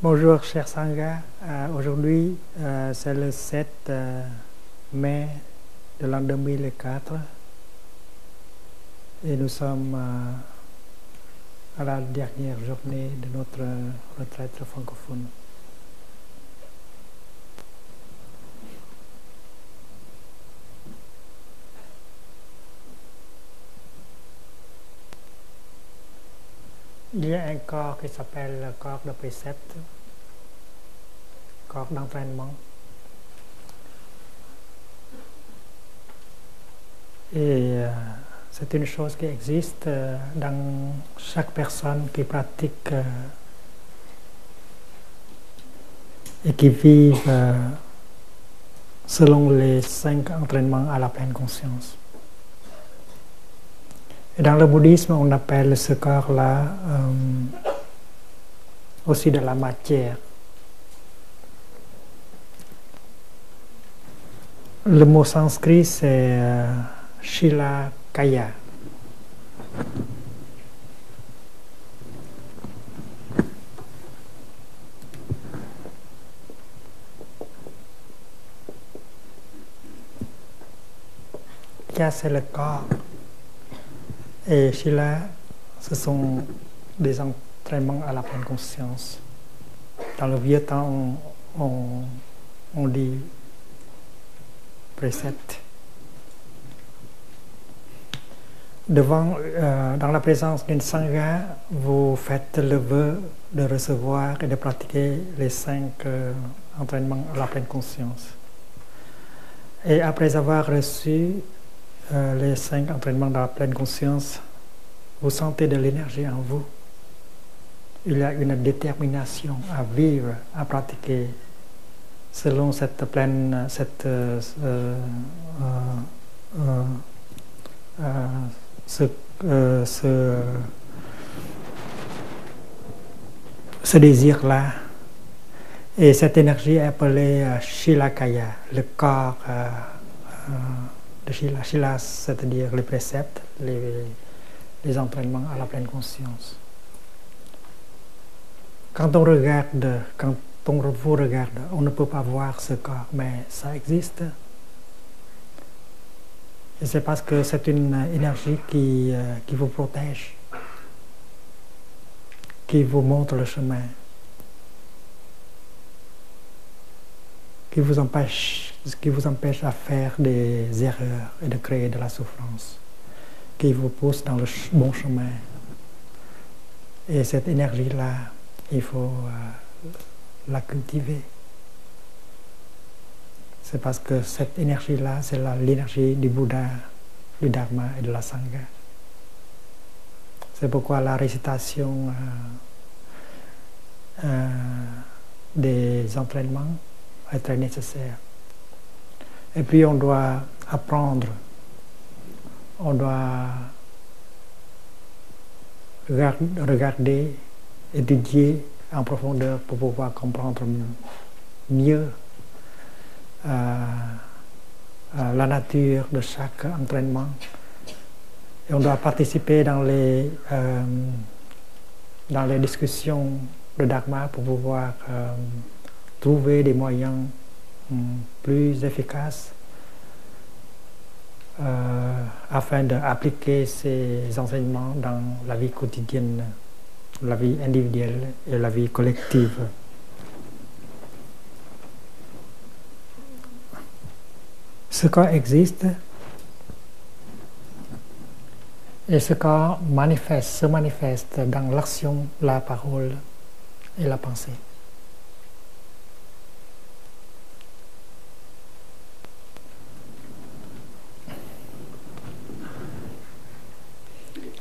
Bonjour cher Sangha. Aujourd'hui c'est le 7 mai de l'an 2004 et nous sommes à la dernière journée de notre retraite francophone. Il y a un corps qui s'appelle le corps de précepte, corps d'entraînement. Et c'est une chose qui existe dans chaque personne qui pratique et qui vit selon les 5 entraînements à la pleine conscience. Et dans le bouddhisme, on appelle ce corps-là aussi de la matière. Le mot sanskrit, c'est Shilakaya. Kaya, c'est le corps. Et Shila, ce sont des entraînements à la pleine conscience. Dans le vieux temps, on dit précepte. Dans la présence d'une sangha, vous faites le vœu de recevoir et de pratiquer les 5 entraînements à la pleine conscience. Et après avoir reçu les 5 entraînements dans la pleine conscience, vous sentez de l'énergie en vous. Il y a une détermination à vivre, à pratiquer selon cette pleine, ce désir-là. Et cette énergie est appelée Shilakaya, le corps de Shila. Shila, c'est-à-dire les préceptes, les entraînements à la pleine conscience. Quand on vous regarde, on ne peut pas voir ce corps, mais ça existe. Et c'est parce que c'est une énergie qui vous protège, qui vous montre le chemin, qui vous empêche à faire des erreurs et de créer de la souffrance, qui vous pousse dans le bon chemin. Et cette énergie-là, il faut la cultiver. C'est parce que cette énergie-là, c'est l'énergie du Bouddha, du Dharma et de la Sangha. C'est pourquoi la récitation des entraînements est très nécessaire. Et puis on doit apprendre, on doit regarder, étudier en profondeur pour pouvoir comprendre mieux la nature de chaque entraînement. Et on doit participer dans les discussions de Dharma pour pouvoir trouver des moyens plus efficaces afin d'appliquer ces enseignements dans la vie quotidienne, la vie individuelle et la vie collective. Ce corps existe et ce corps se manifeste dans l'action, la parole et la pensée.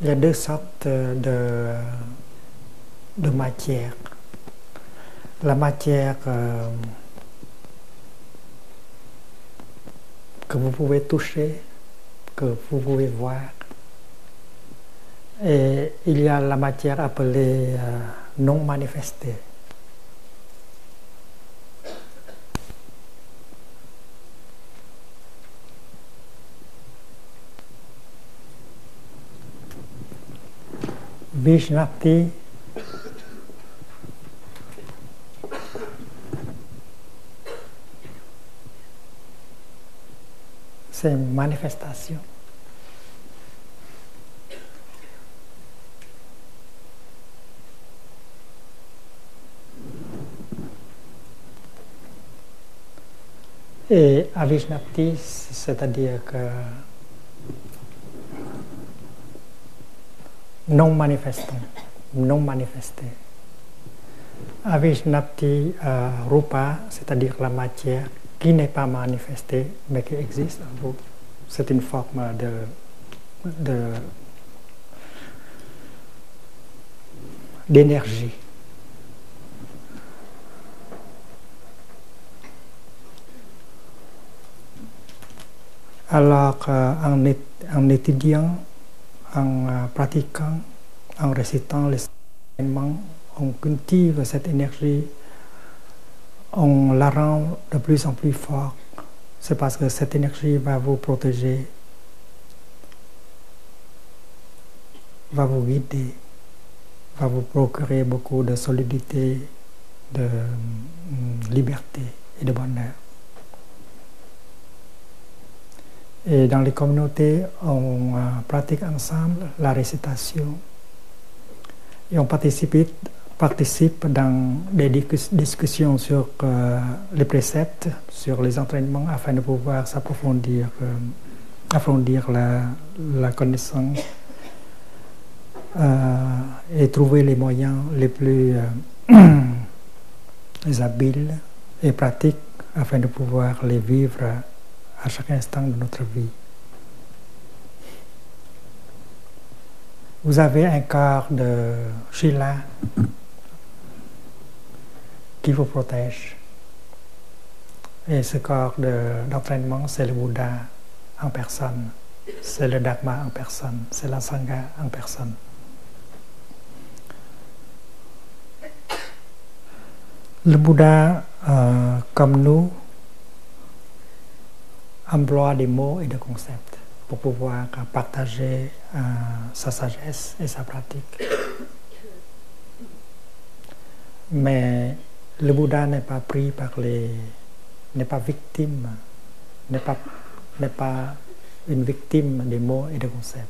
Il y a 2 sortes de matière. La matière que vous pouvez toucher, que vous pouvez voir. Et il y a la matière appelée non manifestée. Vishnati c'est une manifestation. Et Avishnapti, c'est-à-dire que non manifestant, non manifesté. Avishnapti Rupa, c'est-à-dire la matière qui n'est pas manifestée mais qui existe en vous. C'est une forme d'énergie. Alors, en étudiant, en pratiquant, en récitant les enseignements, on cultive cette énergie, on la rend de plus en plus forte. C'est parce que cette énergie va vous protéger, va vous guider, va vous procurer beaucoup de solidité, de liberté et de bonheur. Et dans les communautés, on pratique ensemble la récitation et on participe dans des discussions sur les préceptes, sur les entraînements afin de pouvoir s'approfondir, approfondir la connaissance et trouver les moyens les plus habiles et pratiques afin de pouvoir les vivre à chaque instant de notre vie. Vous avez un corps de Shila qui vous protège. Et ce corps d'entraînement, c'est le Bouddha en personne, c'est le Dharma en personne, c'est la Sangha en personne. Le Bouddha, comme nous, emploie des mots et des concepts pour pouvoir partager sa sagesse et sa pratique. Mais le Bouddha n'est pas pris par n'est pas victime, n'est pas une victime des mots et des concepts.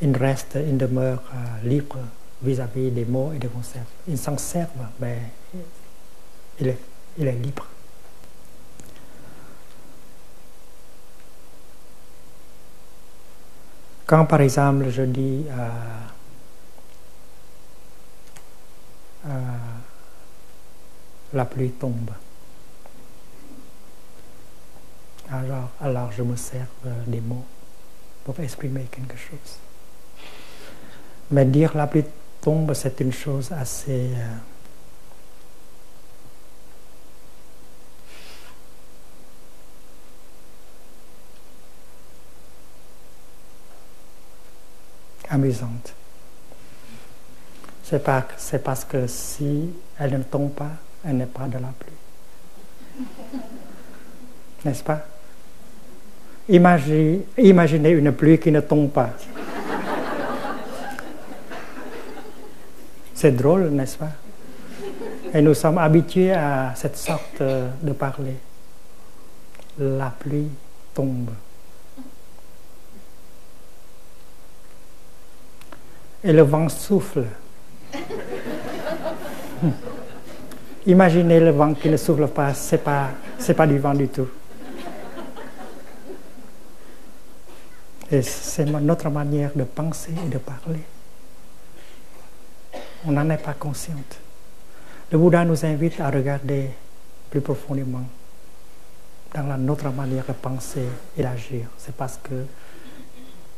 Il demeure libre vis-à-vis des mots et des concepts. Il s'en sert, mais il est libre. Quand par exemple je dis la pluie tombe, alors je me sers des mots pour exprimer quelque chose. Mais dire la pluie tombe, c'est une chose assez amusante. C'est parce que si elle ne tombe pas, elle n'est pas de la pluie. N'est-ce pas? Imaginez une pluie qui ne tombe pas. C'est drôle, n'est-ce pas? Et nous sommes habitués à cette sorte de parler. La pluie tombe. Et le vent souffle. Imaginez le vent qui ne souffle pas, c'est pas du vent du tout. Et c'est notre manière de penser et de parler. On n'en est pas consciente. Le Bouddha nous invite à regarder plus profondément dans notre manière de penser et d'agir. C'est parce que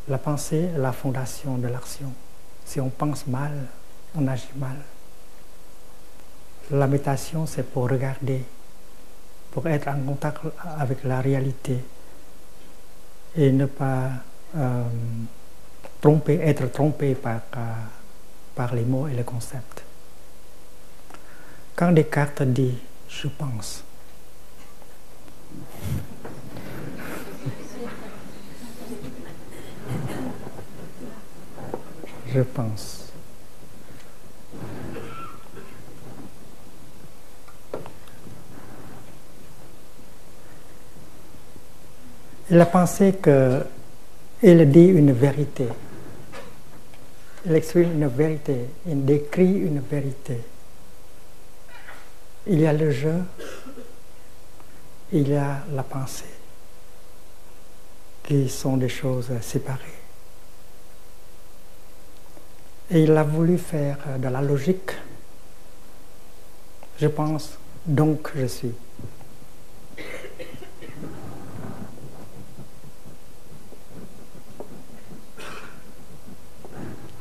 la pensée est la fondation de l'action. Si on pense mal, on agit mal. La méditation, c'est pour regarder, pour être en contact avec la réalité et ne pas être trompé par les mots et les concepts. Quand Descartes dit « je pense », je pense. Il a pensé qu'il dit une vérité. Il exprime une vérité, il décrit une vérité. Il y a le jeu, il y a la pensée, qui sont des choses séparées. Et il a voulu faire de la logique. Je pense, donc je suis.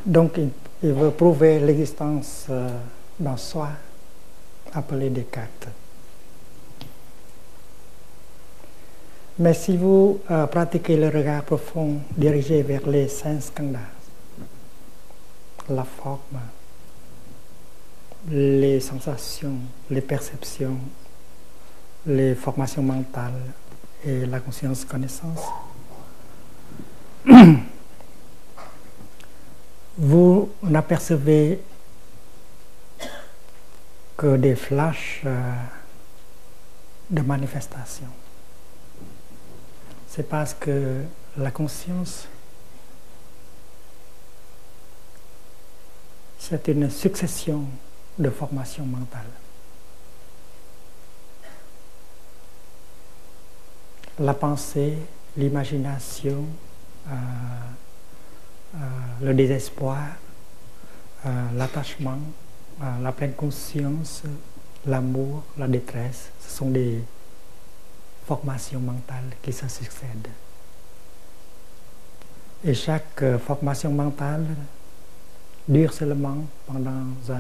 Donc il veut prouver l'existence d'un soi, appelé Descartes. Mais si vous pratiquez le regard profond dirigé vers les 5 skandhas, la forme, les sensations, les perceptions, les formations mentales et la conscience-connaissance, vous n'apercevez que des flashs de manifestation. C'est parce que la conscience, c'est une succession de formations mentales. La pensée, l'imagination, le désespoir, l'attachement, la pleine conscience, l'amour, la détresse, ce sont des formations mentales qui se succèdent. Et chaque formation mentale dure seulement dans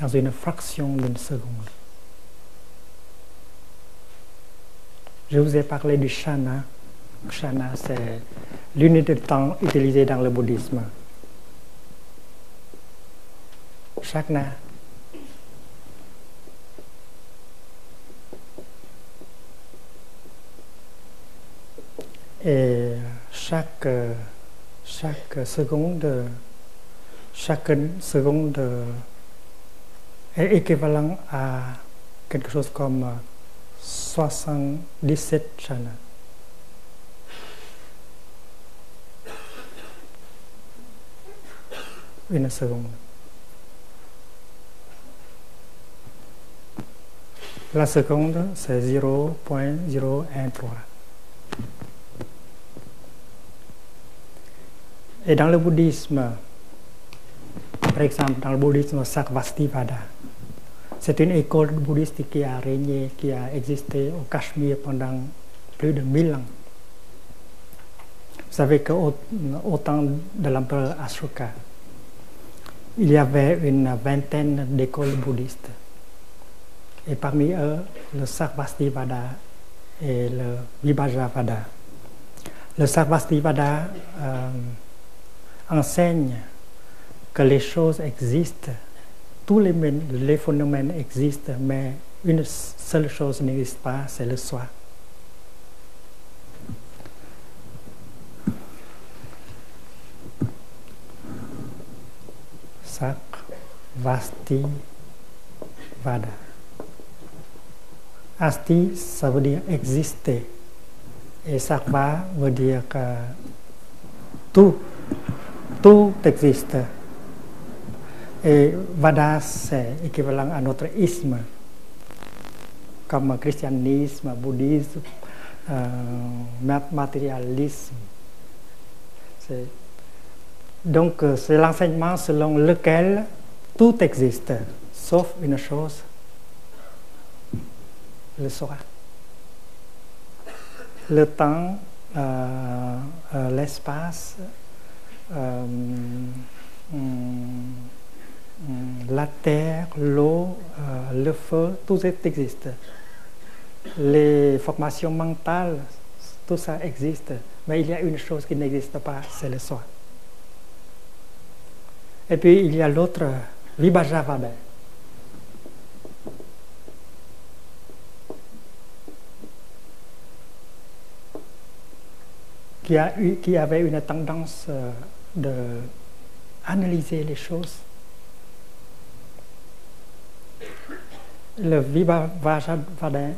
une fraction d'une seconde. Je vous ai parlé du kshana. Kshana, c'est l'unité de temps utilisée dans le bouddhisme. Kshana. Et chaque seconde est équivalent à quelque chose comme 77 kshana. Une seconde. La seconde, c'est 0.013. Et dans le bouddhisme, par exemple, dans le bouddhisme Sarvastivada, c'est une école bouddhiste qui a régné, qui a existé au Cachemire pendant plus de 1000 ans. Vous savez qu'au temps de l'empereur Ashoka, il y avait une vingtaine d'écoles bouddhistes. Et parmi eux, le Sarvastivada et le Vibhajavada. Le Sarvastivada enseigne que les choses existent, tous les phénomènes existent, mais une seule chose n'existe pas, c'est le soi. Sarvastivada. Asti, ça veut dire exister. Et Sarva veut dire que tout existe. Et Vada, c'est équivalent à notre isme, comme christianisme, bouddhisme, matérialisme. Donc, c'est l'enseignement selon lequel tout existe, sauf une chose, le soi. Le temps, l'espace, la terre, l'eau, le feu, tout ça existe. Les formations mentales, tout ça existe. Mais il y a une chose qui n'existe pas, c'est le soi. Et puis il y a l'autre, Vibhajavada. Qui avait une tendance d'analyser les choses. Le Vibhajavada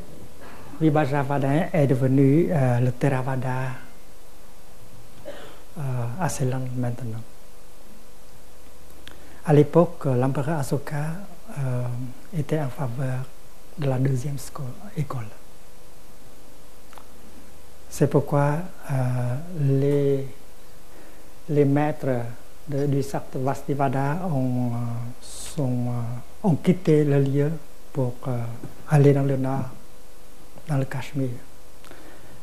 Vibhajravada est devenu le Theravada assez lent maintenant. À l'époque, l'empereur Asoka était en faveur de la deuxième école. C'est pourquoi les maîtres du Sarvastivada ont quitté le lieu pour aller dans le nord, dans le Cachemire.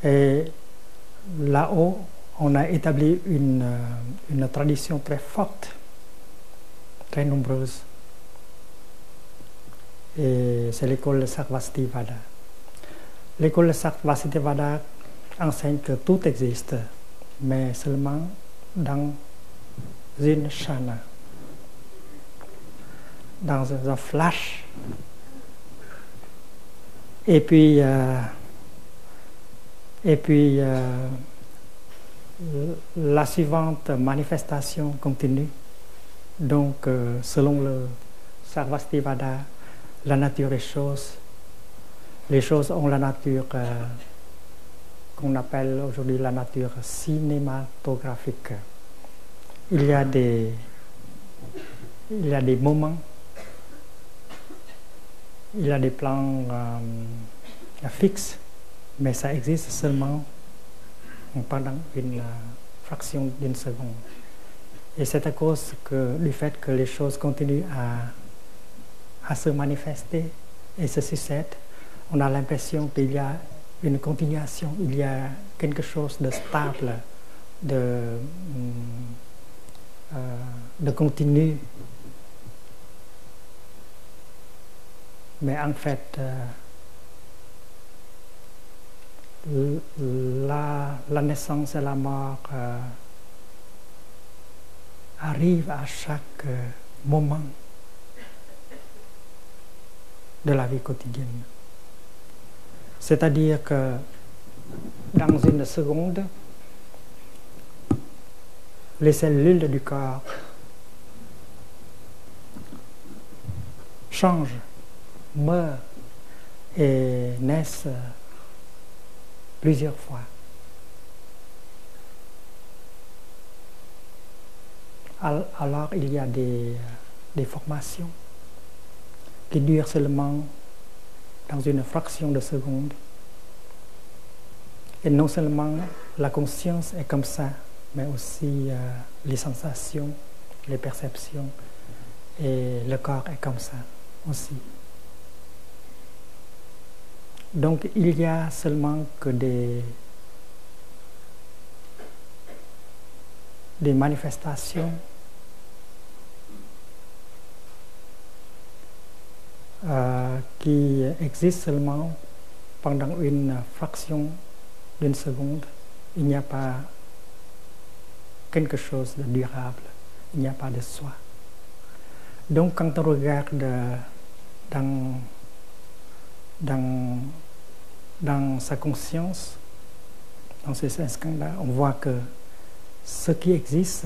Et là-haut, on a établi une tradition très forte, très nombreuse. Et c'est l'école de Sarvastivada. L'école de Sarvastivada enseigne que tout existe, mais seulement dans une chana, dans un flash. Et puis la suivante manifestation continue. Donc, selon le Sarvastivada, la nature est chose. Les choses ont la nature qu'on appelle aujourd'hui la nature cinématographique. Il y a des moments, il y a des plans fixes, mais ça existe seulement pendant une fraction d'une seconde. Et c'est à cause du fait que les choses continuent à se manifester et se succèdent, on a l'impression qu'il y a une continuation, il y a quelque chose de stable, de continu. Mais en fait, la naissance et la mort arrivent à chaque moment de la vie quotidienne. C'est-à-dire que dans une seconde, les cellules du corps changent, meurent et naissent plusieurs fois. Alors il y a des formations qui durent seulement dans une fraction de seconde. Et non seulement la conscience est comme ça, mais aussi les sensations, les perceptions, et le corps est comme ça aussi. Donc il n'y a seulement que des manifestations qui existent seulement pendant une fraction d'une seconde. Il n'y a pas quelque chose de durable, il n'y a pas de soi. Donc quand on regarde dans sa conscience, dans ces instants-là, on voit que ce qui existe,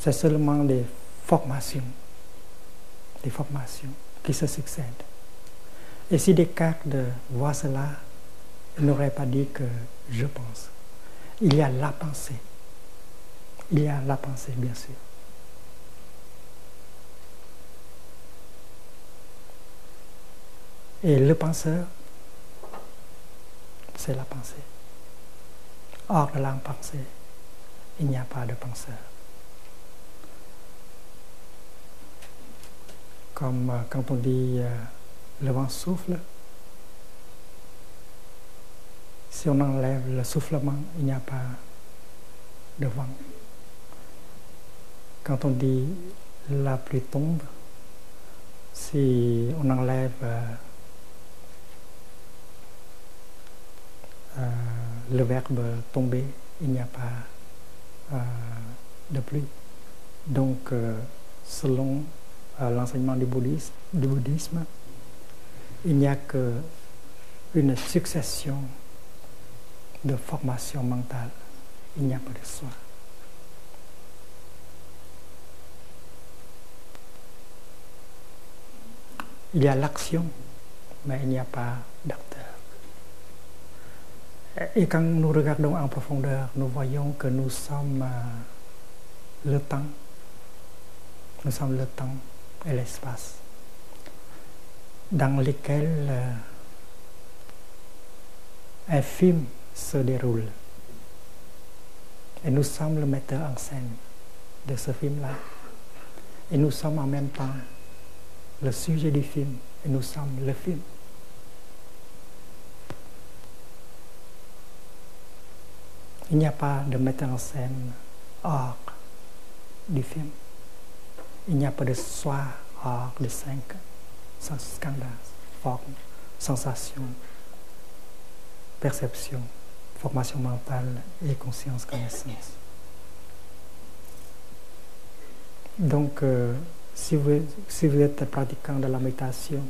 c'est seulement des formations qui se succèdent. Et si Descartes voit cela, il n'aurait pas dit que je pense. Il y a la pensée. Il y a la pensée, bien sûr. Et le penseur, c'est la pensée. Hors de la pensée, il n'y a pas de penseur. Comme quand on dit le vent souffle, si on enlève le soufflement, il n'y a pas de vent. Quand on dit la pluie tombe, si on enlève le verbe tomber, il n'y a pas de pluie. Donc, selon l'enseignement du bouddhisme, il n'y a qu'une succession de formations mentales. Il n'y a pas de soi. Il y a l'action, mais il n'y a pas d'acte. Et quand nous regardons en profondeur, nous voyons que nous sommes le temps. Nous sommes le temps et l'espace dans lesquels un film se déroule. Et nous sommes le metteur en scène de ce film-là. Et nous sommes en même temps le sujet du film. Et nous sommes le film. Il n'y a pas de metteur en scène hors du film. Il n'y a pas de soi hors de 5 scandales, forme, sensation, perception, formation mentale et conscience, connaissance. Donc, si vous êtes pratiquant de la méditation,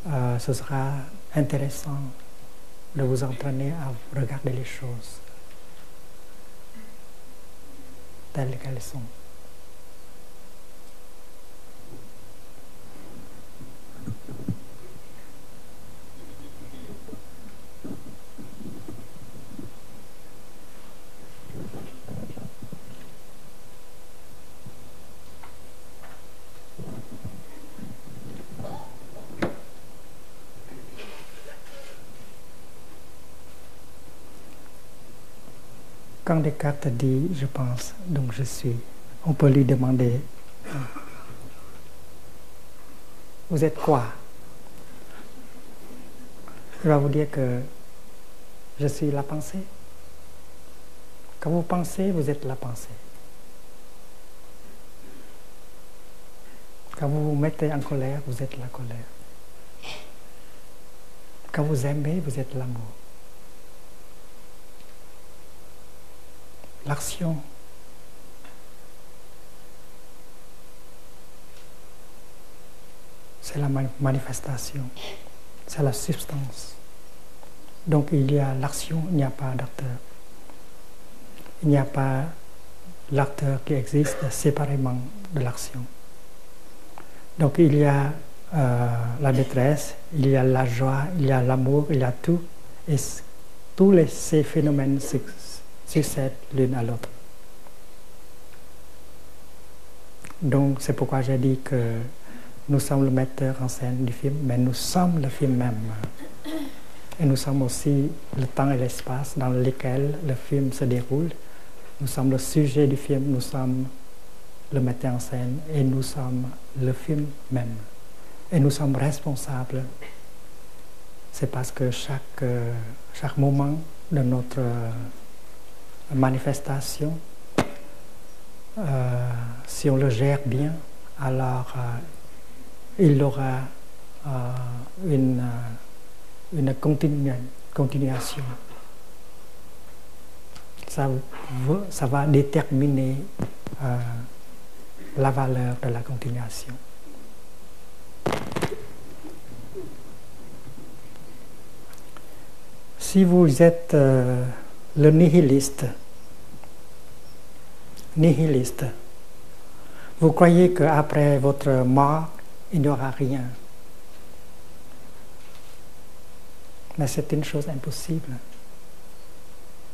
ce sera intéressant de vous entraîner à regarder les choses telles qu'elles sont. Quand Descartes dit « je pense, donc je suis », on peut lui demander « vous êtes quoi ?» Il va vous dire que « je suis la pensée ». Quand vous pensez, vous êtes la pensée. Quand vous vous mettez en colère, vous êtes la colère. Quand vous aimez, vous êtes l'amour. L'action, c'est la manifestation, c'est la substance. Donc il y a l'action, il n'y a pas d'acteur. Il n'y a pas l'acteur qui existe séparément de l'action. Donc il y a la détresse, il y a la joie, il y a l'amour, il y a tout. Et tous ces phénomènes succèdent l'une à l'autre. Donc c'est pourquoi j'ai dit que nous sommes le metteur en scène du film, mais nous sommes le film même. Et nous sommes aussi le temps et l'espace dans lesquels le film se déroule. Nous sommes le sujet du film, nous sommes le metteur en scène et nous sommes le film même. Et nous sommes responsables. C'est parce que chaque moment de notre manifestation, si on le gère bien, alors il aura une continuation. Ça va déterminer la valeur de la continuation. Si vous êtes le nihiliste, vous croyez qu'après votre mort, il n'y aura rien. Mais c'est une chose impossible.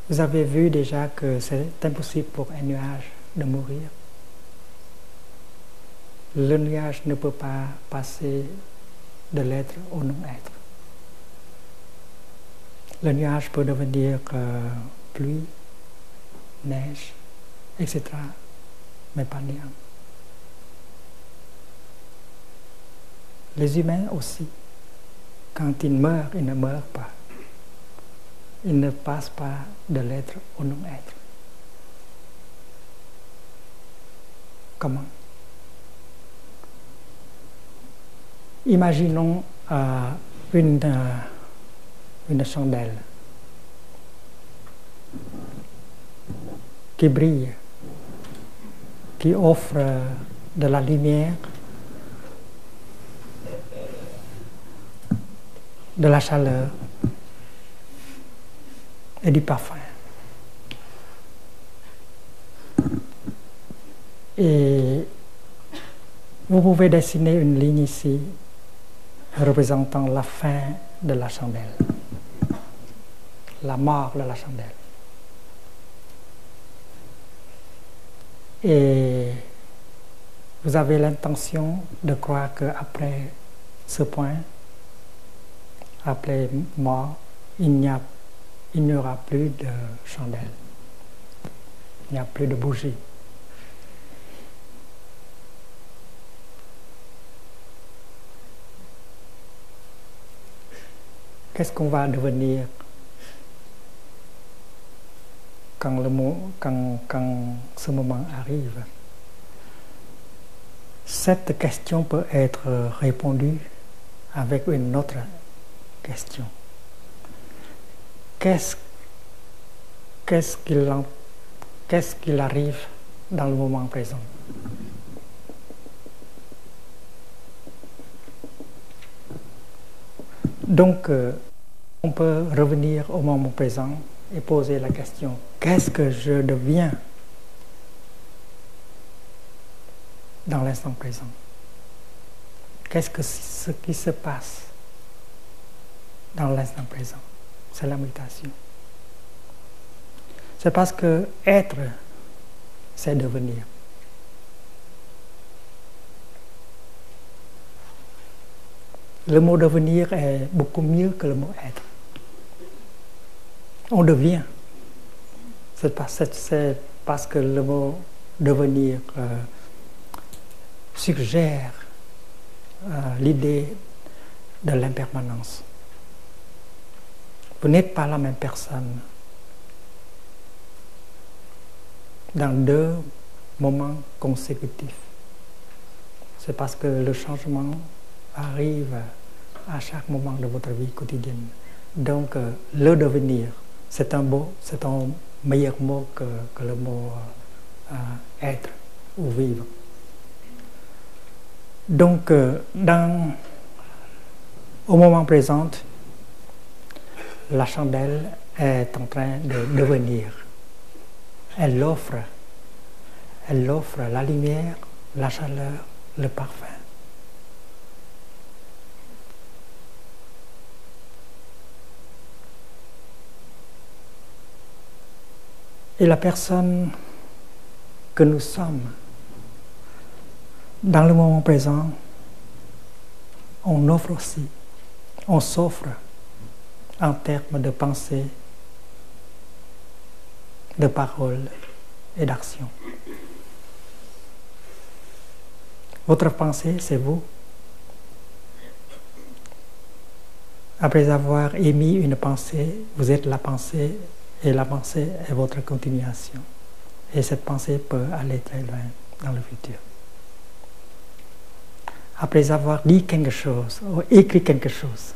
Vous avez vu déjà que c'est impossible pour un nuage de mourir. Le nuage ne peut pas passer de l'être au non-être. Le nuage peut devenir pluie, neige, etc. Mais pas néant. Les humains aussi, quand ils meurent, ils ne meurent pas. Ils ne passent pas de l'être au non-être. Comment? Imaginons une chandelle qui brille, qui offre de la lumière, de la chaleur et du parfum. Et vous pouvez dessiner une ligne ici représentant la fin de la chandelle. la mort de la chandelle. Et vous avez l'intention de croire qu'après ce point, après mort, il n'y aura plus de chandelle, il n'y a plus de bougie. Qu'est-ce qu'on va devenir quand ce moment arrive? Cette question peut être répondue avec une autre question. Qu'est-ce qu'il arrive dans le moment présent? Donc, on peut revenir au moment présent et poser la question, qu'est-ce que je deviens dans l'instant présent? Ce qui se passe dans l'instant présent? C'est la mutation. C'est parce que être, c'est devenir. Le mot devenir est beaucoup mieux que le mot être. On devient. C'est parce que le mot devenir suggère l'idée de l'impermanence. Vous n'êtes pas la même personne dans deux moments consécutifs. C'est parce que le changement arrive à chaque moment de votre vie quotidienne. Donc, le devenir, c'est un meilleur mot que le mot être ou vivre. Donc, au moment présent, la chandelle est en train de devenir. Elle offre la lumière, la chaleur, le parfum. Et la personne que nous sommes, dans le moment présent, on s'offre en termes de pensée, de parole et d'action. Votre pensée, c'est vous. Après avoir émis une pensée, vous êtes la pensée, et la pensée est votre continuation. Et cette pensée peut aller très loin dans le futur. Après avoir dit quelque chose ou écrit quelque chose,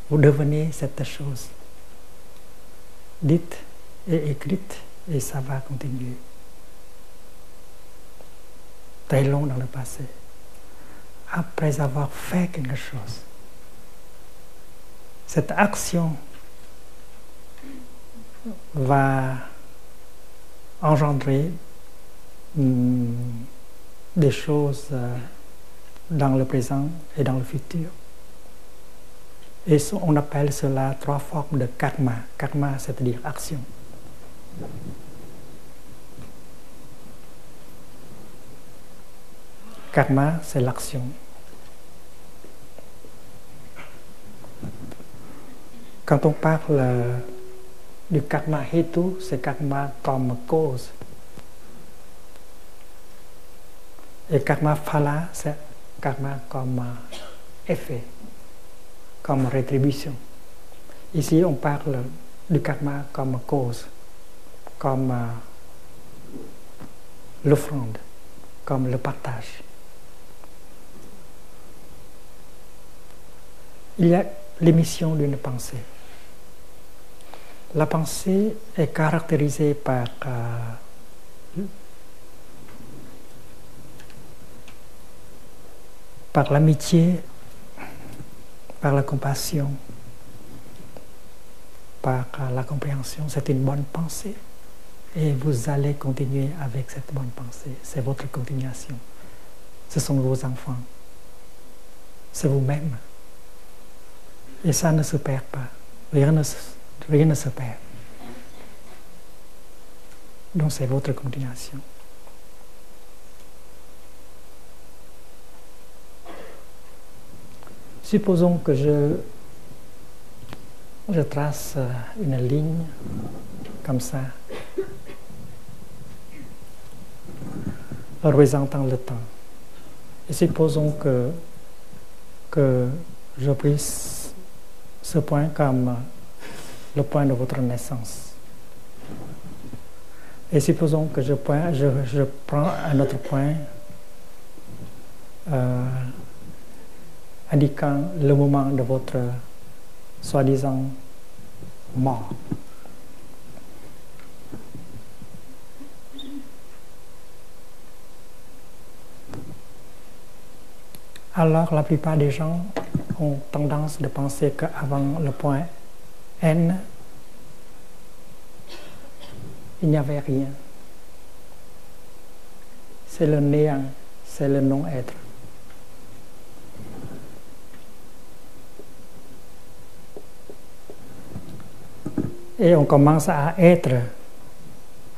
vous devenez cette chose dite et écrite, et ça va continuer très long dans le passé. Après avoir fait quelque chose, cette action va engendrer des choses dans le présent et dans le futur. Et on appelle cela 3 formes de karma. Karma, c'est-à-dire action. Karma, c'est l'action. Quand on parle du karma hetu, c'est karma comme cause. Et karma phala, c'est karma comme effet, comme rétribution. Ici, on parle du karma comme cause, comme l'offrande, comme le partage. Il y a l'émission d'une pensée. La pensée est caractérisée par l'amitié, par la compassion, par la compréhension. C'est une bonne pensée et vous allez continuer avec cette bonne pensée. C'est votre continuation. Ce sont vos enfants. C'est vous-même. Et ça ne se perd pas. Rien ne se perd. Donc c'est votre continuation. Supposons que je trace une ligne comme ça, représentant le temps. Et supposons que je prise ce point comme le point de votre naissance. Et supposons que je prends un autre point indiquant le moment de votre soi-disant mort. Alors la plupart des gens ont tendance de penser qu'avant le point N, il n'y avait rien. C'est le néant, c'est le non-être. Et on commence à être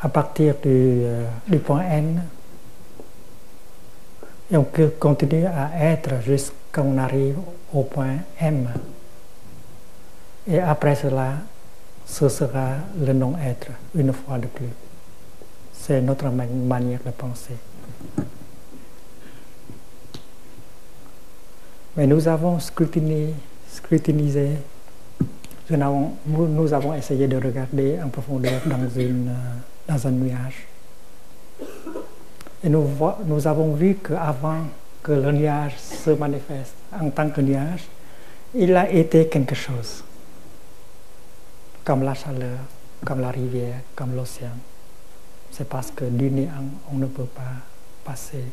à partir du point N. Et on peut continuer à être jusqu'à qu'on arrive au point M. Et après cela, ce sera le non-être, une fois de plus. C'est notre manière de penser. Mais nous avons scrutinisé, nous avons essayé de regarder en profondeur dans un nuage. Et nous avons vu qu'avant que le nuage se manifeste en tant que nuage, il a été quelque chose, comme la chaleur, comme la rivière, comme l'océan. C'est parce que du néant, on ne peut pas passer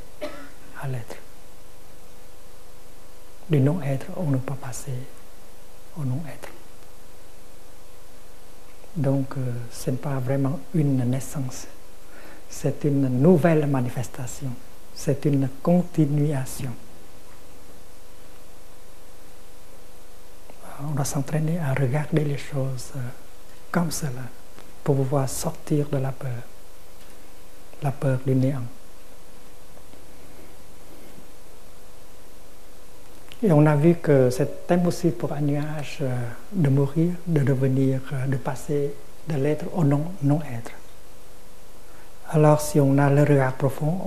à l'être. Du non-être, on ne peut pas passer au non-être. Donc, ce n'est pas vraiment une naissance. C'est une nouvelle manifestation. C'est une continuation. On doit s'entraîner à regarder les choses comme cela pour pouvoir sortir de la peur du néant. Et on a vu que c'est impossible pour un nuage de mourir, de passer de l'être au non-être. Alors si on a le regard profond,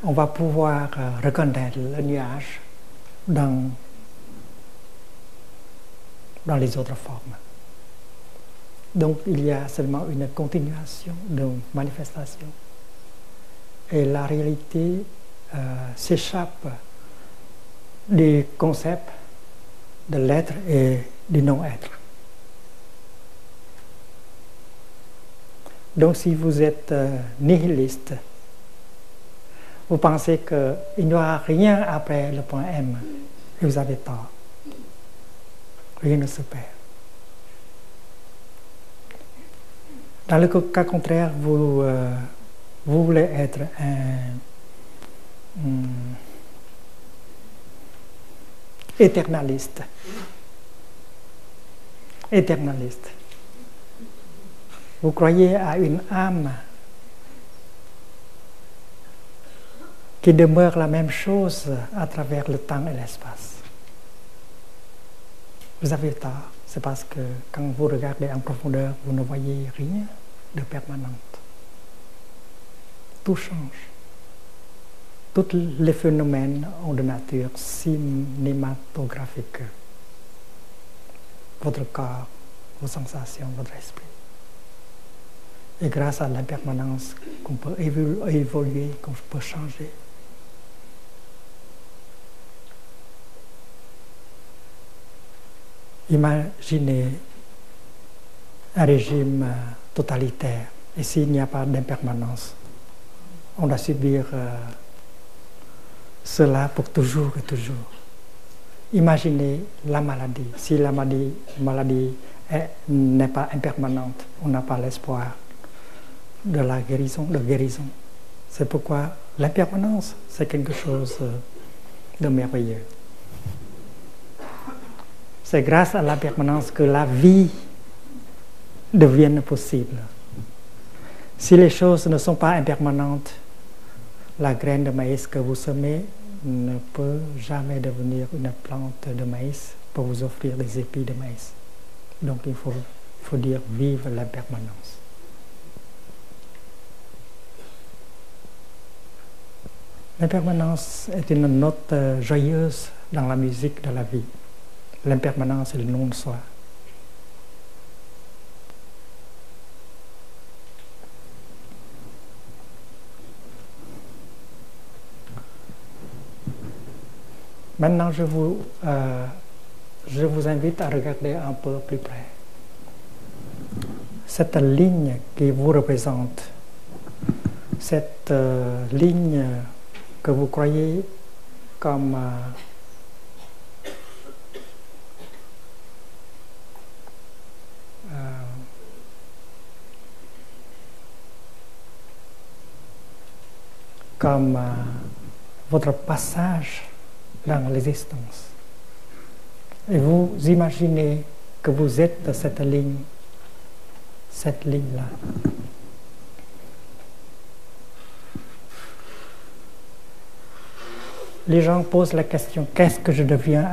on va pouvoir reconnaître le nuage dans les autres formes. Donc il y a seulement une continuation de manifestation. Et la réalité s'échappe du concept de l'être et du non-être. Donc si vous êtes nihiliste, vous pensez qu'il n'y aura rien après le point M, et vous avez tort. Rien ne se perd. Dans le cas contraire, vous voulez être un éternaliste. Vous croyez à une âme qui demeure la même chose à travers le temps et l'espace. Vous avez tort. C'est parce que quand vous regardez en profondeur, vous ne voyez rien de permanent. Tout change. Tous les phénomènes ont de nature cinématographique. Votre corps, vos sensations, votre esprit. Et grâce à l'impermanence qu'on peut évoluer, qu'on peut changer. Imaginez un régime totalitaire. Et s'il n'y a pas d'impermanence, on doit subir cela pour toujours et toujours. Imaginez la maladie. Si la maladie n'est pas impermanente, on n'a pas l'espoir de guérison. C'est pourquoi l'impermanence, c'est quelque chose de merveilleux. C'est grâce à l'impermanence que la vie devient possible. Si les choses ne sont pas impermanentes, la graine de maïs que vous semez ne peut jamais devenir une plante de maïs pour vous offrir des épis de maïs. Donc il faut dire vive l'impermanence. L'impermanence est une note joyeuse dans la musique de la vie. L'impermanence est le nom de soi. Maintenant, je vous invite à regarder un peu plus près. Cette ligne qui vous représente, cette ligne que vous croyez comme votre passage dans l'existence. Et vous imaginez que vous êtes cette ligne-là. Les gens posent la question, qu'est-ce que je deviens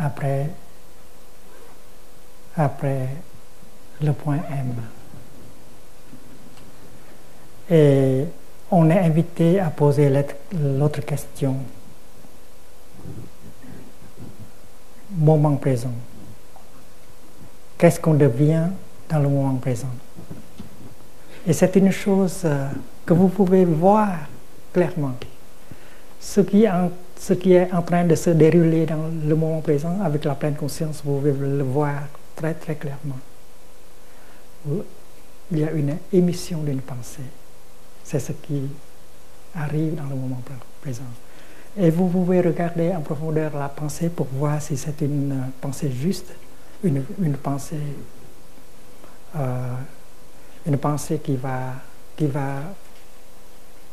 après le point M? Et on est invité à poser l'autre question. Moment présent. Qu'est-ce qu'on devient dans le moment présent? Et c'est une chose que vous pouvez voir clairement. Ce qui est en train de se dérouler dans le moment présent avec la pleine conscience, vous pouvez le voir très très clairement. Il y a une émission d'une pensée. C'est ce qui arrive dans le moment présent. Et vous pouvez regarder en profondeur la pensée pour voir si c'est une pensée juste, une pensée qui va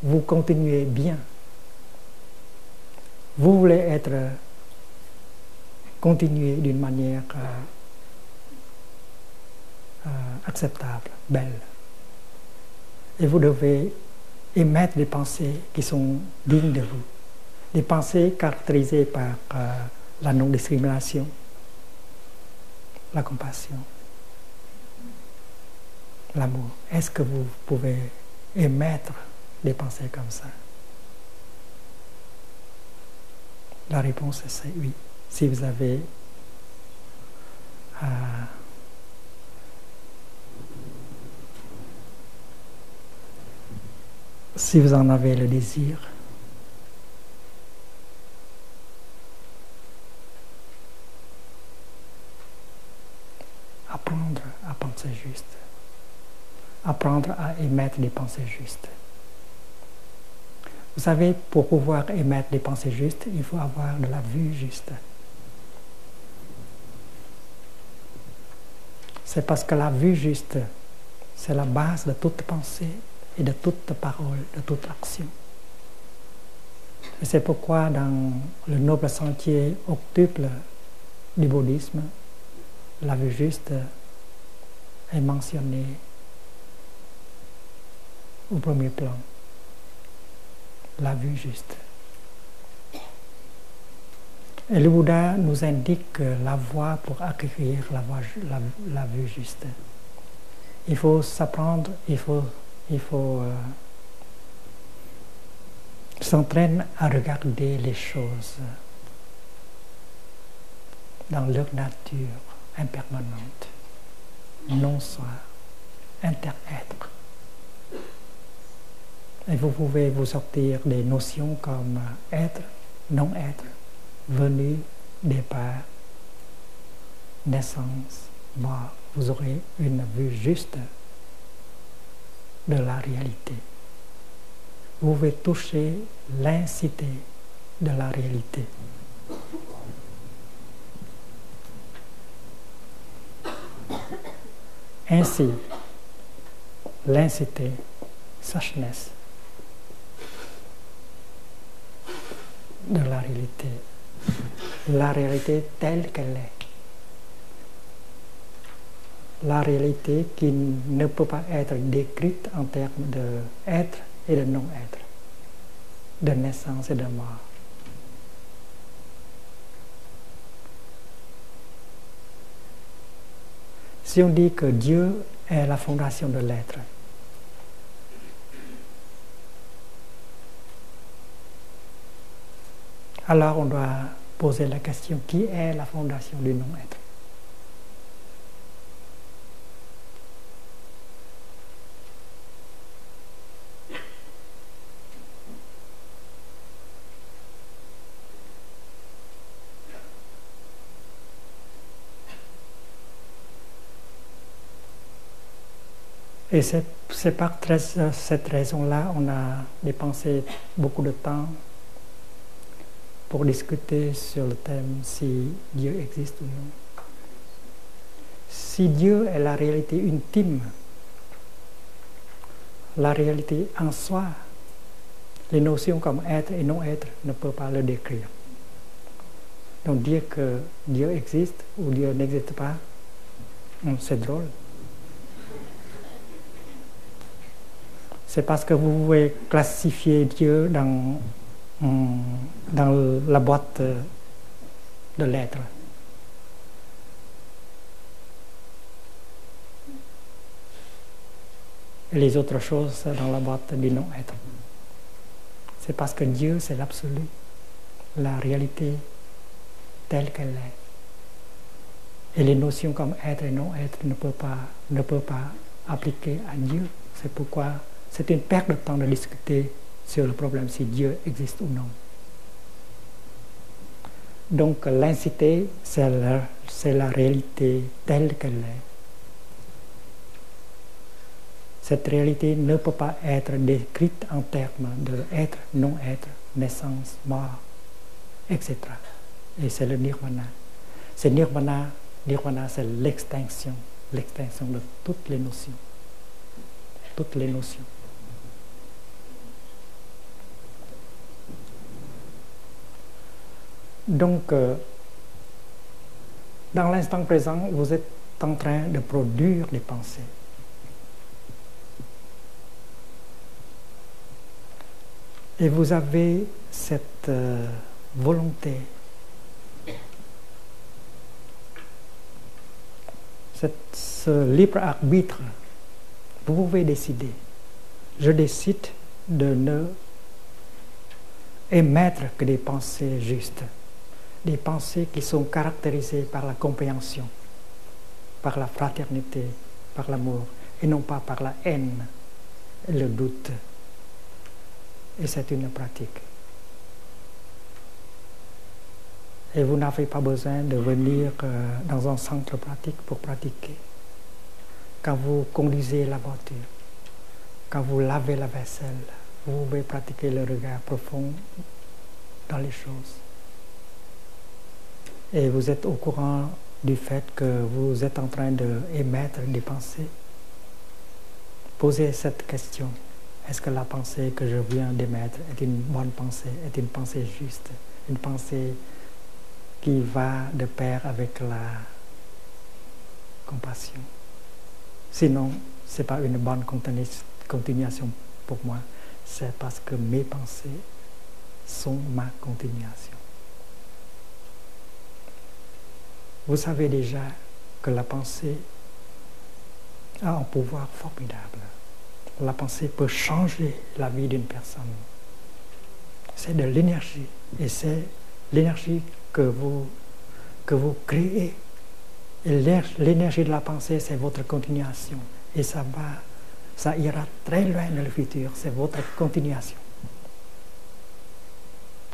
vous continuer bien. Vous voulez être continué d'une manière acceptable, belle. Et vous devez émettre des pensées qui sont dignes de vous. Des pensées caractérisées par la non-discrimination, la compassion, l'amour. Est-ce que vous pouvez émettre des pensées comme ça? La réponse est oui. Si vous avez si vous en avez le désir. Apprendre à penser juste. Apprendre à émettre des pensées justes. Vous savez, pour pouvoir émettre des pensées justes, il faut avoir de la vue juste. C'est parce que la vue juste, c'est la base de toute pensée et de toute parole, de toute action. Et c'est pourquoi dans le noble sentier octuple du bouddhisme, la vue juste est mentionnée au premier plan. La vue juste. Et le Bouddha nous indique la voie pour acquérir la vue juste. Il faut s'apprendre, il faut s'entraîner à regarder les choses dans leur nature impermanente, non-soi, inter-être. Et vous pouvez vous sortir des notions comme être, non-être, venu, départ, naissance, mort. Vous aurez une vue juste de la réalité. Vous pouvez toucher l'incité de la réalité. Ainsi, l'incité, sachness de la réalité telle qu'elle est, la réalité qui ne peut pas être décrite en termes d'être et de non-être, de naissance et de mort. Si on dit que Dieu est la fondation de l'être, alors on doit poser la question, qui est la fondation du non-être? Et c'est par cette raison-là on a dépensé beaucoup de temps pour discuter sur le thème si Dieu existe ou non. Si Dieu est la réalité ultime, la réalité en soi, les notions comme être et non-être ne peuvent pas le décrire. Donc dire que Dieu existe ou Dieu n'existe pas, c'est drôle. C'est parce que vous pouvez classifier Dieu dans la boîte de l'être. Et les autres choses dans la boîte du non-être. C'est parce que Dieu, c'est l'absolu, la réalité telle qu'elle est. Et les notions comme être et non-être ne peuvent pas appliquer à Dieu. C'est pourquoi c'est une perte de temps de discuter sur le problème si Dieu existe ou non. Donc l'incité, c'est la réalité telle qu'elle est. Cette réalité ne peut pas être décrite en termes d'être, non-être, naissance, mort, etc. Et c'est le nirvana. C'est nirvana, c'est l'extinction de toutes les notions. Toutes les notions. Donc, dans l'instant présent, vous êtes en train de produire des pensées. Et vous avez cette volonté, ce libre arbitre. Vous pouvez décider. Je décide de ne émettre que des pensées justes. Des pensées qui sont caractérisées par la compréhension, par la fraternité, par l'amour, et non pas par la haine et le doute. Et c'est une pratique. Et vous n'avez pas besoin de venir dans un centre pratique pour pratiquer. Quand vous conduisez la voiture, quand vous lavez la vaisselle, vous pouvez pratiquer le regard profond dans les choses. Et vous êtes au courant du fait que vous êtes en train d'émettre des pensées. Posez cette question. Est-ce que la pensée que je viens d'émettre est une bonne pensée, est une pensée juste, une pensée qui va de pair avec la compassion? Sinon, ce n'est pas une bonne continuation pour moi. C'est parce que mes pensées sont ma continuation. Vous savez déjà que la pensée a un pouvoir formidable. La pensée peut changer la vie d'une personne. C'est de l'énergie. Et c'est l'énergie que vous créez. Et l'énergie de la pensée, c'est votre continuation. Et ça ira très loin dans le futur. C'est votre continuation.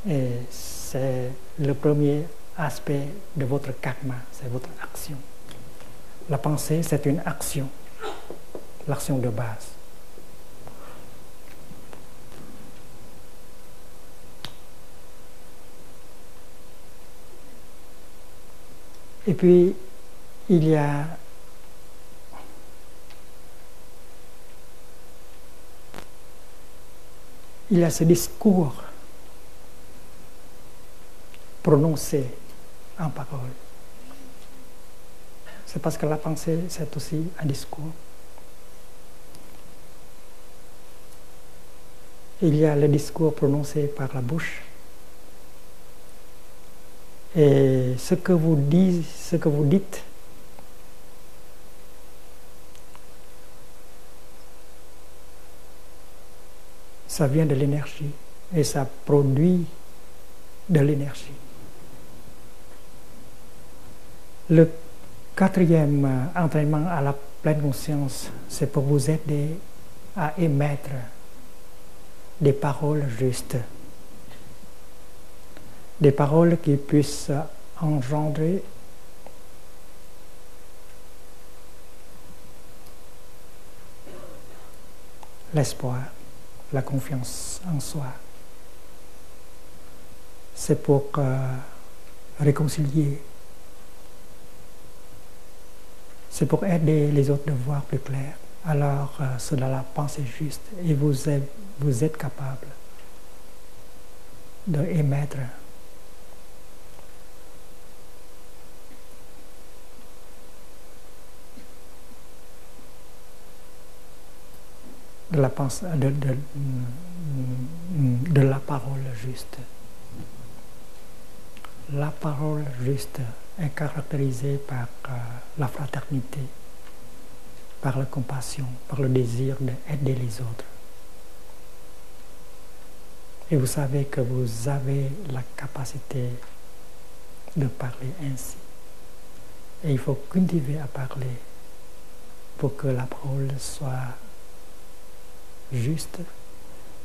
Et c'est le premier aspect de votre karma, c'est votre action. La pensée, c'est une action. L'action de base. Et puis, il y a ce discours prononcé en parole. C'est parce que la pensée, c'est aussi un discours. Il y a le discours prononcé par la bouche. Et ce que vous dites, ça vient de l'énergie et ça produit de l'énergie. Le quatrième entraînement à la pleine conscience, c'est pour vous aider à émettre des paroles justes, des paroles qui puissent engendrer l'espoir, la confiance en soi. C'est pour réconcilier, c'est pour aider les autres de voir plus clair. Alors, cela la pensée juste et vous êtes capable d'émettre de la pensée, de la parole juste. La parole juste est caractérisée par la fraternité, par la compassion, par le désir d'aider les autres. Et vous savez que vous avez la capacité de parler ainsi. Et il faut cultiver à parler pour que la parole soit juste.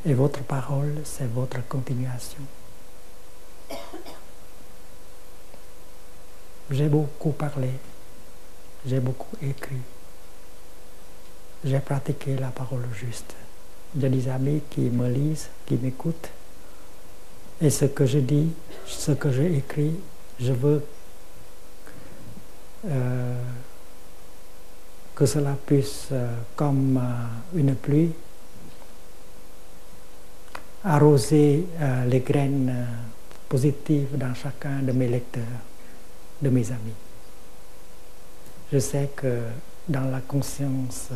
Et votre parole, c'est votre continuation. J'ai beaucoup parlé, j'ai beaucoup écrit, j'ai pratiqué la parole juste. J'ai des amis qui me lisent, qui m'écoutent. Et ce que je dis, ce que j'ai écrit, je veux que cela puisse, comme une pluie, arroser les graines positives dans chacun de mes lecteurs, de mes amis. Je sais que dans la conscience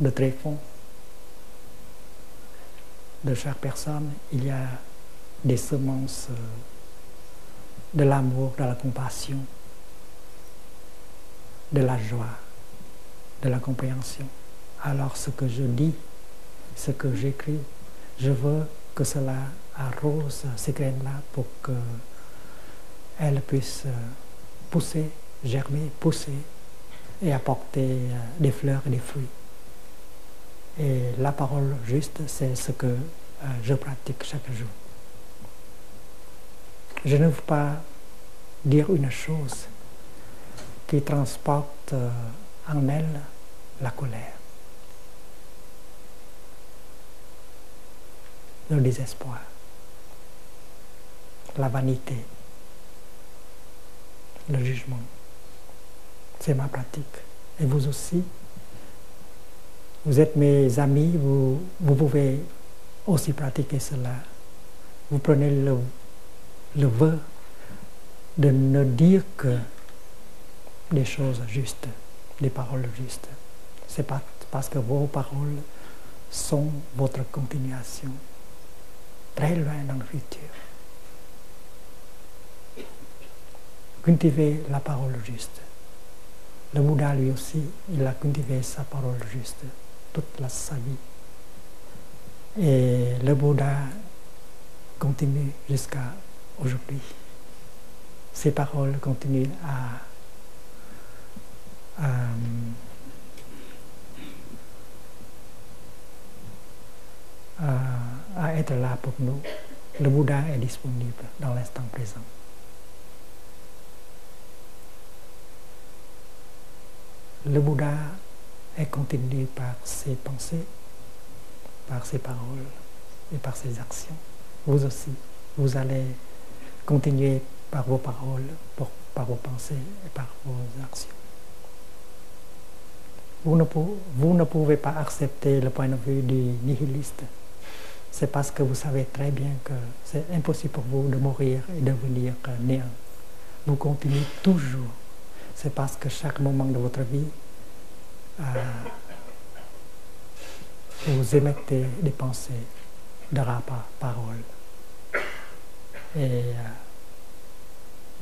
de tréfonds de chaque personne, il y a des semences de l'amour, de la compassion, de la joie, de la compréhension. Alors ce que je dis, ce que j'écris, je veux que cela arrose ces graines-là pour qu'elles puissent pousser, germer, pousser et apporter des fleurs et des fruits. Et la parole juste, c'est ce que je pratique chaque jour. Je ne veux pas dire une chose qui transporte en elle la colère, le désespoir, la vanité, le jugement. C'est ma pratique. Et vous aussi, vous êtes mes amis, vous pouvez aussi pratiquer cela. Vous prenez le vœu de ne dire que des choses justes, des paroles justes. C'est pas parce que vos paroles sont votre continuation, très loin dans le futur. Cultivez la parole juste. Le Bouddha, lui aussi, il a cultivé sa parole juste toute sa vie. Et le Bouddha continue jusqu'à aujourd'hui. Ses paroles continuent à être là pour nous. Le Bouddha est disponible dans l'instant présent. Le Bouddha est contenu par ses pensées, par ses paroles et par ses actions. Vous aussi, vous allez continuer par vos paroles, par vos pensées et par vos actions. Vous ne pouvez pas accepter le point de vue du nihiliste. C'est parce que vous savez très bien que c'est impossible pour vous de mourir et de devenir néant. Vous continuez toujours. c'est parce que chaque moment de votre vie, vous émettez des pensées de la parole et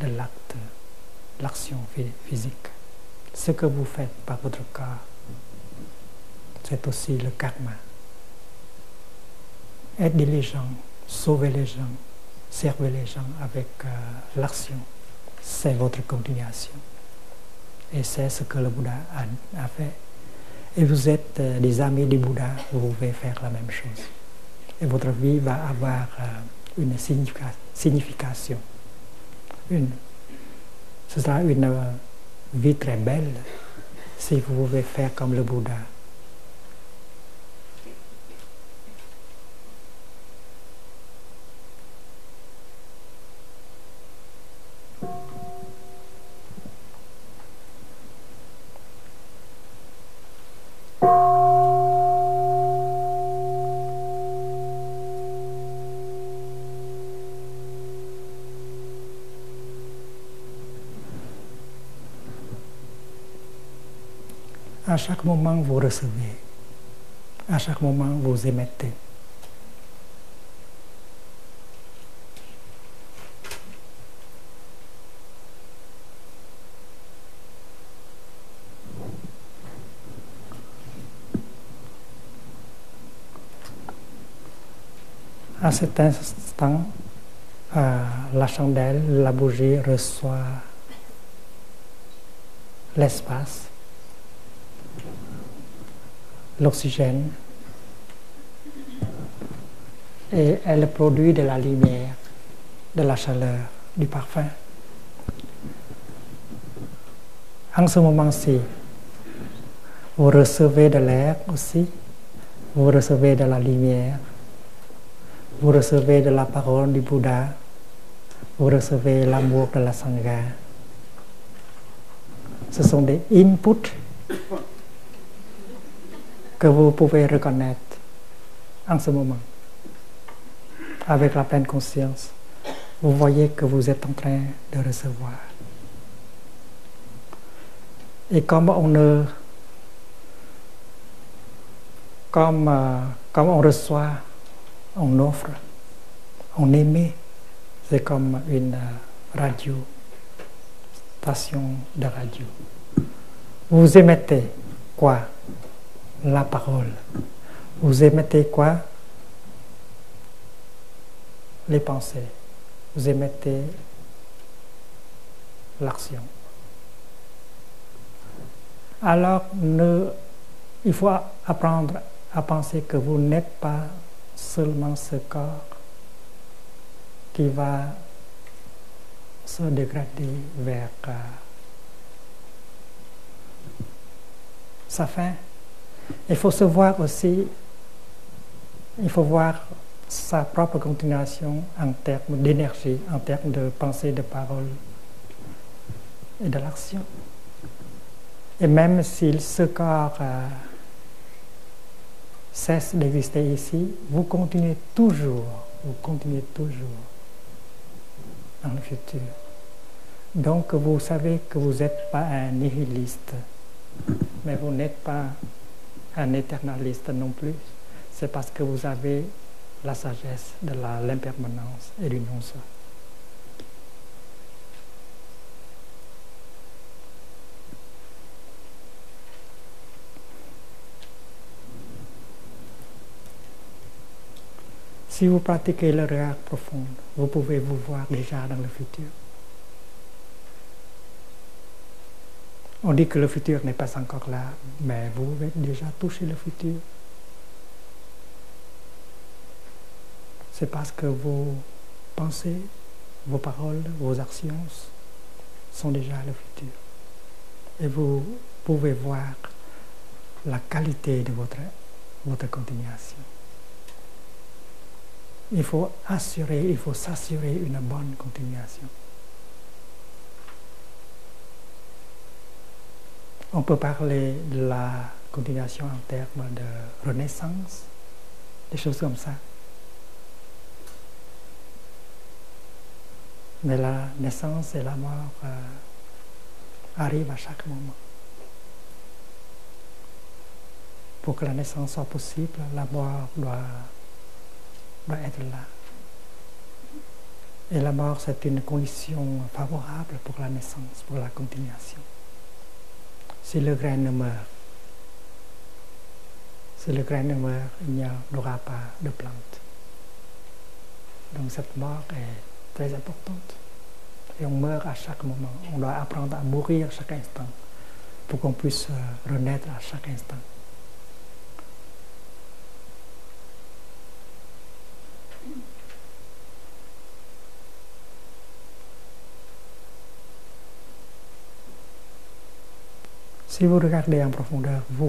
de l'acte, l'action physique. Ce que vous faites par votre corps, c'est aussi le karma. Aider les gens, sauver les gens, servir les gens avec l'action, c'est votre continuation. Et c'est ce que le Bouddha a fait. Et vous êtes des amis du Bouddha, vous pouvez faire la même chose. Et votre vie va avoir une signification. Ce sera une vie très belle si vous pouvez faire comme le Bouddha. À chaque moment, vous recevez. À chaque moment, vous émettez. À cet instant, la chandelle, la bougie reçoit l'espace, l'oxygène, et elle produit de la lumière, de la chaleur, du parfum. En ce moment-ci, vous recevez de l'air aussi, vous recevez de la lumière, vous recevez de la parole du Bouddha, vous recevez l'amour de la Sangha. Ce sont des inputs que vous pouvez reconnaître en ce moment. Avec la pleine conscience, vous voyez que vous êtes en train de recevoir. Et comme on reçoit, on offre, on émet, c'est comme une radio, station de radio. Vous émettez quoi? La parole. Vous émettez quoi? Les pensées. Vous émettez l'action. Alors, il faut apprendre à penser que vous n'êtes pas seulement ce corps qui va se dégrader vers sa fin. Il faut se voir aussi, il faut voir sa propre continuation en termes d'énergie, en termes de pensée, de parole et de l'action. Et même si ce corps cesse d'exister ici, vous continuez toujours dans le futur. Donc vous savez que vous n'êtes pas un nihiliste, mais vous n'êtes pas un éternaliste non plus. C'est parce que vous avez la sagesse de l'impermanence et du non-soi. Si vous pratiquez le regard profond, vous pouvez vous voir déjà dans le futur. On dit que le futur n'est pas encore là, mais vous pouvez déjà toucher le futur. C'est parce que vos pensées, vos paroles, vos actions sont déjà le futur. Et vous pouvez voir la qualité de votre continuation. Il faut s'assurer une bonne continuation. On peut parler de la continuation en termes de renaissance, des choses comme ça. Mais la naissance et la mort arrive à chaque moment. Pour que la naissance soit possible, la mort doit être là. Et la mort, c'est une condition favorable pour la naissance, pour la continuation. Si le grain meurt, il n'y aura pas de plante. Donc cette mort est très importante. Et on meurt à chaque moment. On doit apprendre à mourir à chaque instant pour qu'on puisse renaître à chaque instant. Si vous regardez en profondeur, vous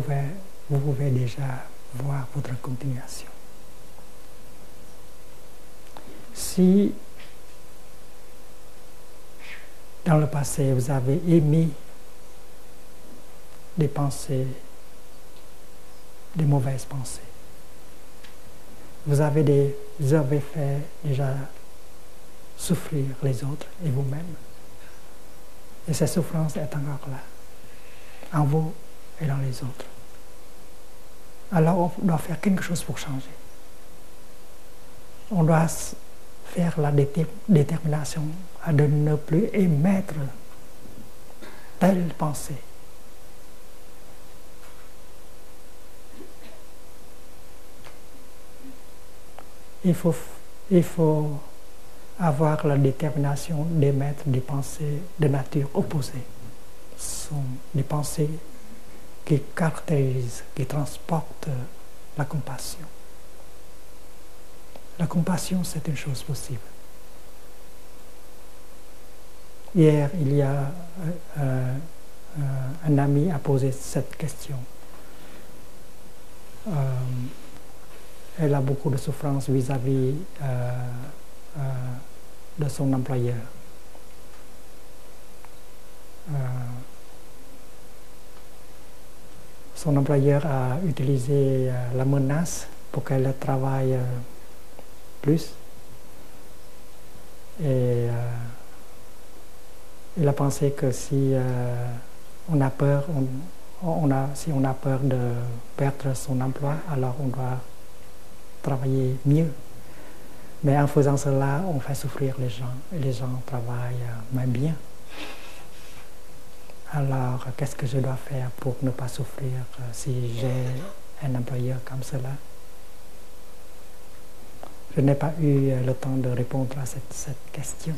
pouvez déjà voir votre continuation. Si dans le passé vous avez émis des pensées, des mauvaises pensées, vous avez fait déjà souffrir les autres et vous-même, et cette souffrance est encore là, en vous et dans les autres. Alors on doit faire quelque chose pour changer. On doit faire la détermination à de ne plus émettre telle pensée. Il faut avoir la détermination d'émettre des pensées de nature opposée. Ce sont des pensées qui caractérisent, qui transportent la compassion. La compassion, c'est une chose possible. Hier, il y a un ami a posé cette question. Elle a beaucoup de souffrance vis-à-vis de son employeur. Son employeur a utilisé la menace pour qu'elle travaille plus. Et il a pensé que si on a peur, si on a peur de perdre son emploi, alors on doit travailler mieux. Mais en faisant cela, on fait souffrir les gens, et les gens travaillent moins bien. Alors, qu'est-ce que je dois faire pour ne pas souffrir si j'ai un employeur comme cela? Je n'ai pas eu le temps de répondre à cette question.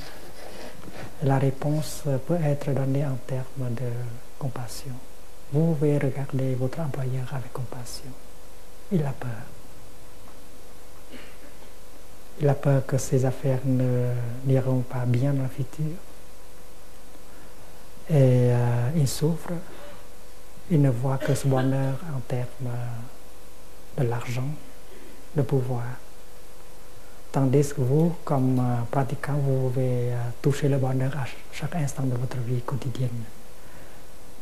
La réponse peut être donnée en termes de compassion. Vous pouvez regarder votre employeur avec compassion. Il a peur. Il a peur que ses affaires n'iront pas bien dans le futur. Et il souffre. Il ne voit que ce bonheur en termes de l'argent, de pouvoir. Tandis que vous, comme pratiquant, vous pouvez toucher le bonheur à chaque instant de votre vie quotidienne.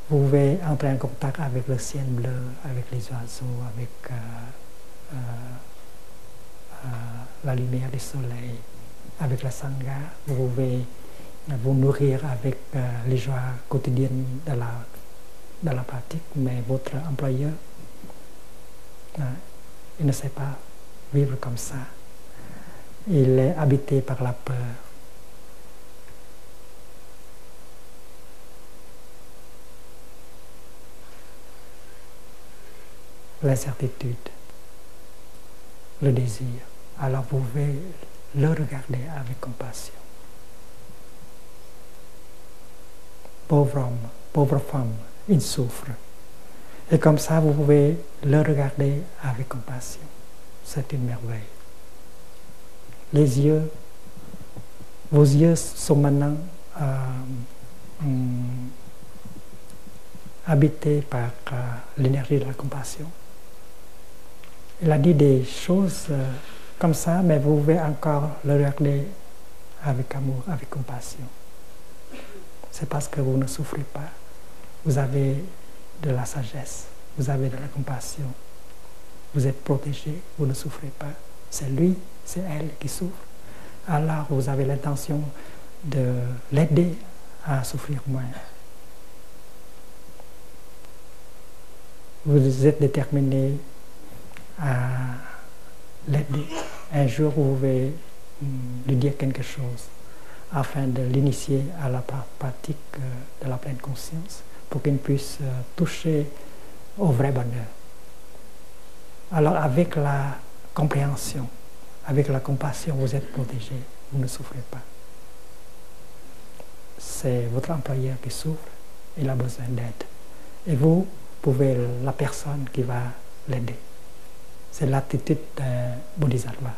Vous pouvez entrer en contact avec le ciel bleu, avec les oiseaux, avec la lumière du soleil, avec la sangha. Vous pouvez vous nourrir avec les joies quotidiennes de la pratique, mais votre employeur, il ne sait pas vivre comme ça. Il est habité par la peur. L'incertitude, le désir. Alors vous pouvez le regarder avec compassion. Pauvre homme, pauvre femme, il souffre. Et comme ça, vous pouvez le regarder avec compassion. C'est une merveille. Les yeux, vos yeux sont maintenant habités par l'énergie de la compassion. Il a dit des choses comme ça, mais vous pouvez encore le regarder avec amour, avec compassion. C'est parce que vous ne souffrez pas. Vous avez de la sagesse, vous avez de la compassion. Vous êtes protégé, vous ne souffrez pas. C'est lui, c'est elle qui souffre. Alors vous avez l'intention de l'aider à souffrir moins. vous êtes déterminé à l'aider. Un jour, vous pouvez lui dire quelque chose afin de l'initier à la pratique de la pleine conscience pour qu'il puisse toucher au vrai bonheur. Alors avec la compréhension, avec la compassion, vous êtes protégé, vous ne souffrez pas. C'est votre employeur qui souffre, il a besoin d'aide. Et vous pouvez être la personne qui va l'aider. C'est l'attitude d'un bodhisattva.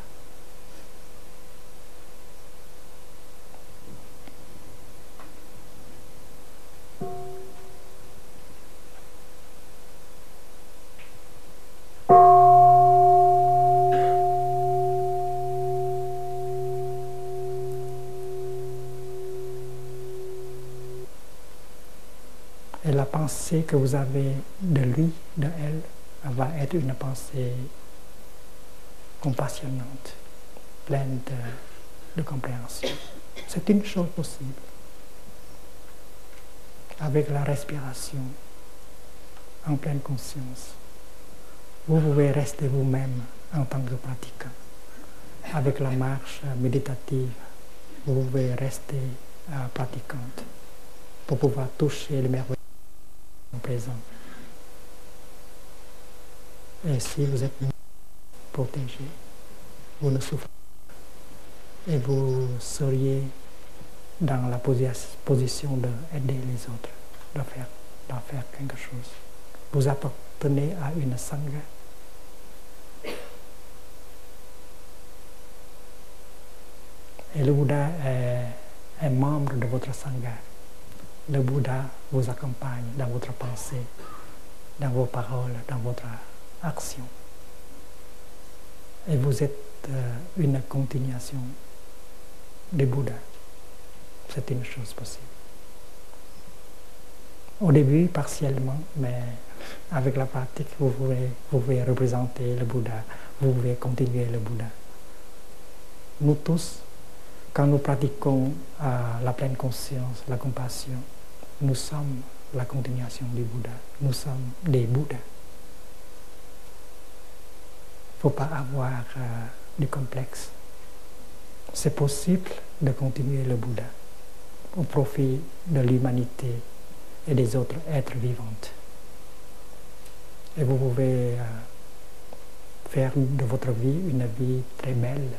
Et la pensée que vous avez de lui, de elle, va être une pensée compassionnante, pleine de compréhension. C'est une chose possible. Avec la respiration, en pleine conscience, vous pouvez rester vous-même en tant que pratiquant. Avec la marche méditative, vous pouvez rester pratiquante pour pouvoir toucher le merveilleux présent. Et si vous êtes protégé, vous ne souffrez pas et vous seriez dans la position d'aider les autres, d'en faire quelque chose. Vous appartenez à une sangha. Et le Bouddha est un membre de votre sangha. Le Bouddha vous accompagne dans votre pensée, dans vos paroles, dans votre action. Et vous êtes une continuation du Bouddha. C'est une chose possible. Au début, partiellement, mais avec la pratique, vous pouvez représenter le Bouddha, vous pouvez continuer le Bouddha. Nous tous, quand nous pratiquons la pleine conscience, la compassion, nous sommes la continuation du Bouddha. Nous sommes des Bouddhas. Il ne faut pas avoir du complexe. C'est possible de continuer le Bouddha au profit de l'humanité et des autres êtres vivants. Et vous pouvez faire de votre vie une vie très belle.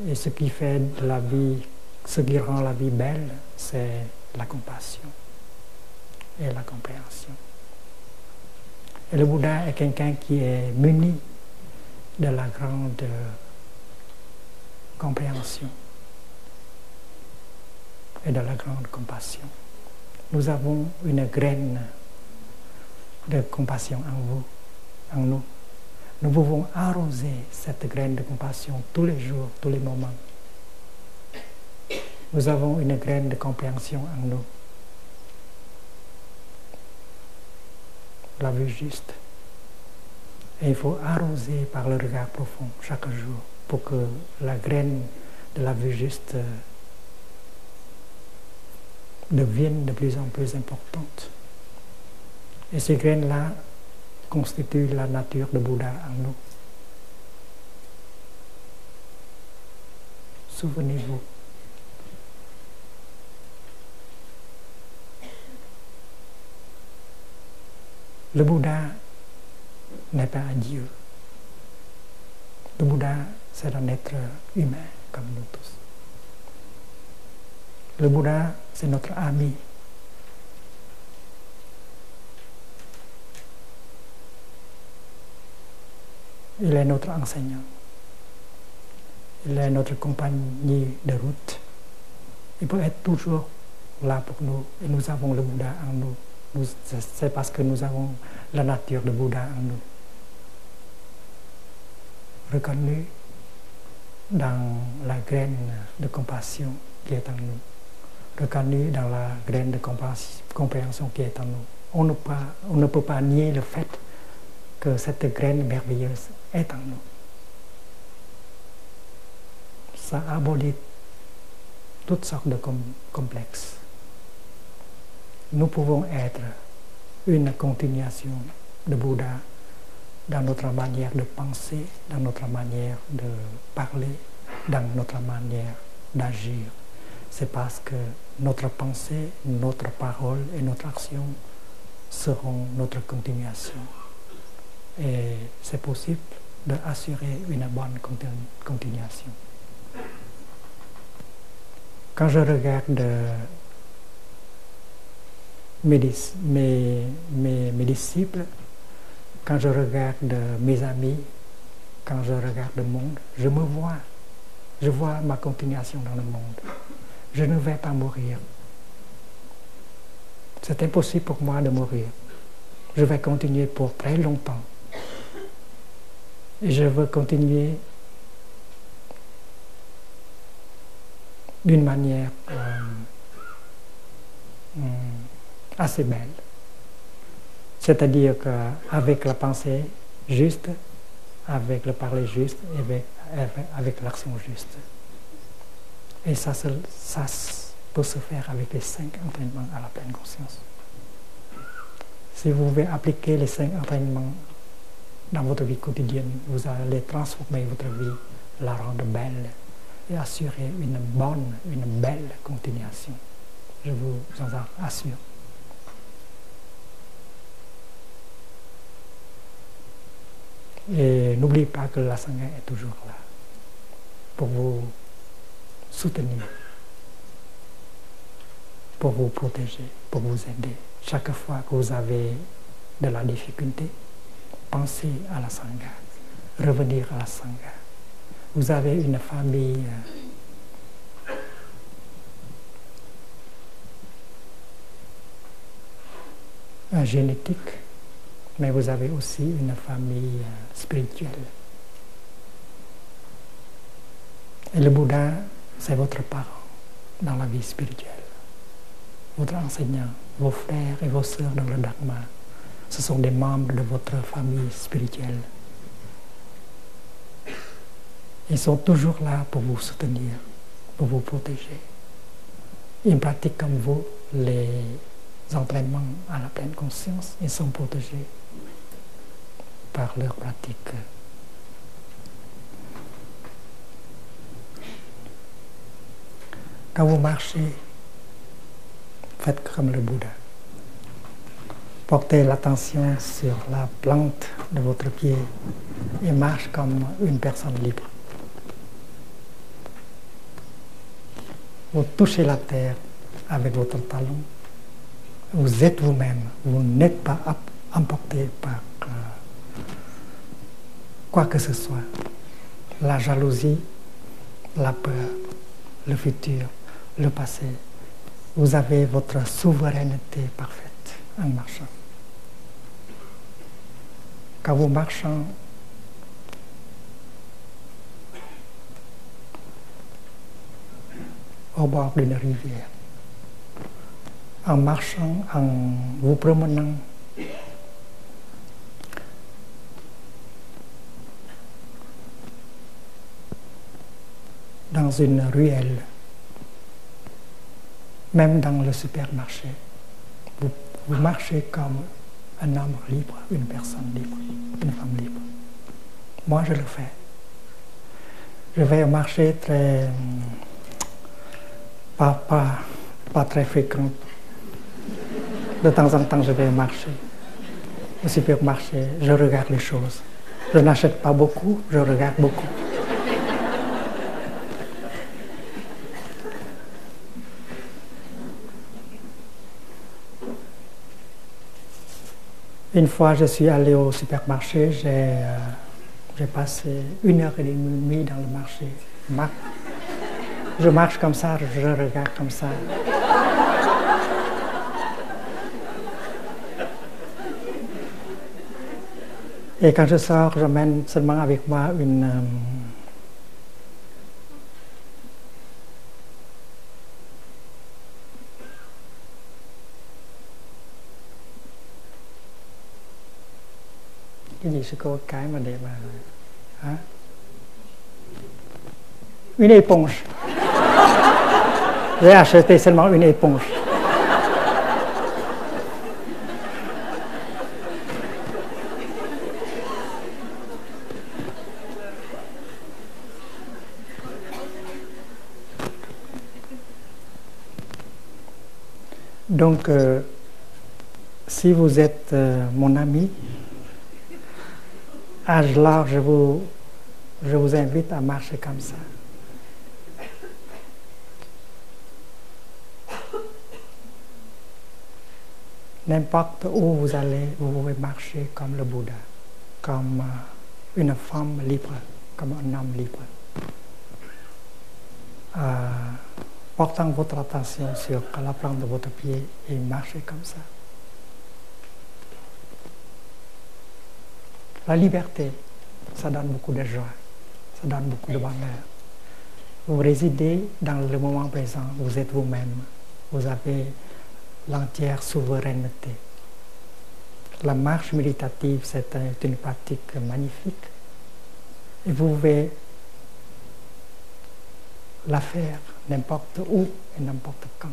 Et ce qui fait de la vie, ce qui rend la vie belle, c'est la compassion et la compréhension. Et le Bouddha est quelqu'un qui est muni de la grande compréhension et de la grande compassion. Nous avons une graine de compassion en nous. Nous pouvons arroser cette graine de compassion tous les jours, tous les moments. Nous avons une graine de compréhension en nous. La vue juste. Et il faut arroser par le regard profond chaque jour pour que la graine de la vue juste devienne de plus en plus importante. Et ces graines-là constituent la nature de Bouddha en nous. Souvenez-vous. Le Bouddha n'est pas un Dieu. Le Bouddha, c'est un être humain comme nous tous. Le Bouddha, c'est notre ami. Il est notre enseignant. Il est notre compagnie de route. Il peut être toujours là pour nous. Et nous avons le Bouddha en nous. C'est parce que nous avons la nature de Bouddha en nous. Reconnu dans la graine de compassion qui est en nous. Reconnu dans la graine de compréhension qui est en nous. On ne peut pas nier le fait que cette graine merveilleuse est en nous. Ça abolit toutes sortes de complexes. nous pouvons être une continuation de Bouddha dans notre manière de penser, dans notre manière de parler, dans notre manière d'agir. C'est parce que notre pensée, notre parole et notre action seront notre continuation. Et c'est possible d'assurer une bonne continuation. Quand je regarde mes disciples, quand je regarde mes amis, quand je regarde le monde, je vois ma continuation dans le monde. Je ne vais pas mourir. C'est impossible pour moi de mourir. Je vais continuer pour très longtemps. Et je veux continuer d'une manière assez belle. C'est-à-dire qu'avec la pensée juste, avec le parler juste et avec l'action juste. Et ça peut se faire avec les 5 entraînements à la pleine conscience. Si vous pouvez appliquer les 5 entraînements dans votre vie quotidienne, vous allez transformer votre vie, la rendre belle et assurer une belle continuation. Je vous en assure. Et n'oubliez pas que la Sangha est toujours là pour vous soutenir, pour vous protéger, pour vous aider. Chaque fois que vous avez de la difficulté, pensez à la Sangha, revenir à la Sangha. Vous avez une famille génétique, mais vous avez aussi une famille spirituelle. Et le Bouddha, c'est votre parent dans la vie spirituelle. Votre enseignant, vos frères et vos sœurs dans le Dharma, ce sont des membres de votre famille spirituelle. Ils sont toujours là pour vous soutenir, pour vous protéger. Ils pratiquent comme vous les entraînements à la pleine conscience. Ils sont protégés par leur pratique. Quand vous marchez, faites comme le Bouddha. Portez l'attention sur la plante de votre pied et marche comme une personne libre. Vous touchez la terre avec votre talon. Vous êtes vous-même. Vous n'êtes pas emporté par quoi que ce soit. La jalousie, la peur, le futur, le passé. Vous avez votre souveraineté parfaite en marchant. Quand vous marchez au bord d'une rivière, en marchant, en vous promenant, dans une ruelle, même dans le supermarché, vous marchez comme un homme libre, une personne libre, une femme libre. Moi, je le fais. Je vais marcher pas très fréquent. De temps en temps, je vais marcher. Au supermarché, je regarde les choses. Je n'achète pas beaucoup, je regarde beaucoup. Une fois, je suis allé au supermarché, j'ai passé 1h30 dans le marché. Je marche comme ça, je regarde comme ça. Et quand je sors, j'emmène seulement avec moi une cái gì sư cô, cái mà để mà hả? Une éponge. J'ai acheté seulement une éponge. Donc, si vous êtes mon ami, âge large, je vous invite à marcher comme ça. N'importe où vous allez, vous pouvez marcher comme le Bouddha, comme une femme libre, comme un homme libre. Portant votre attention sur la plante de votre pied et marchez comme ça. La liberté, ça donne beaucoup de joie, ça donne beaucoup de bonheur. Vous résidez dans le moment présent, vous êtes vous-même, vous avez l'entière souveraineté. La marche méditative, c'est une pratique magnifique et vous pouvez la faire n'importe où et n'importe quand.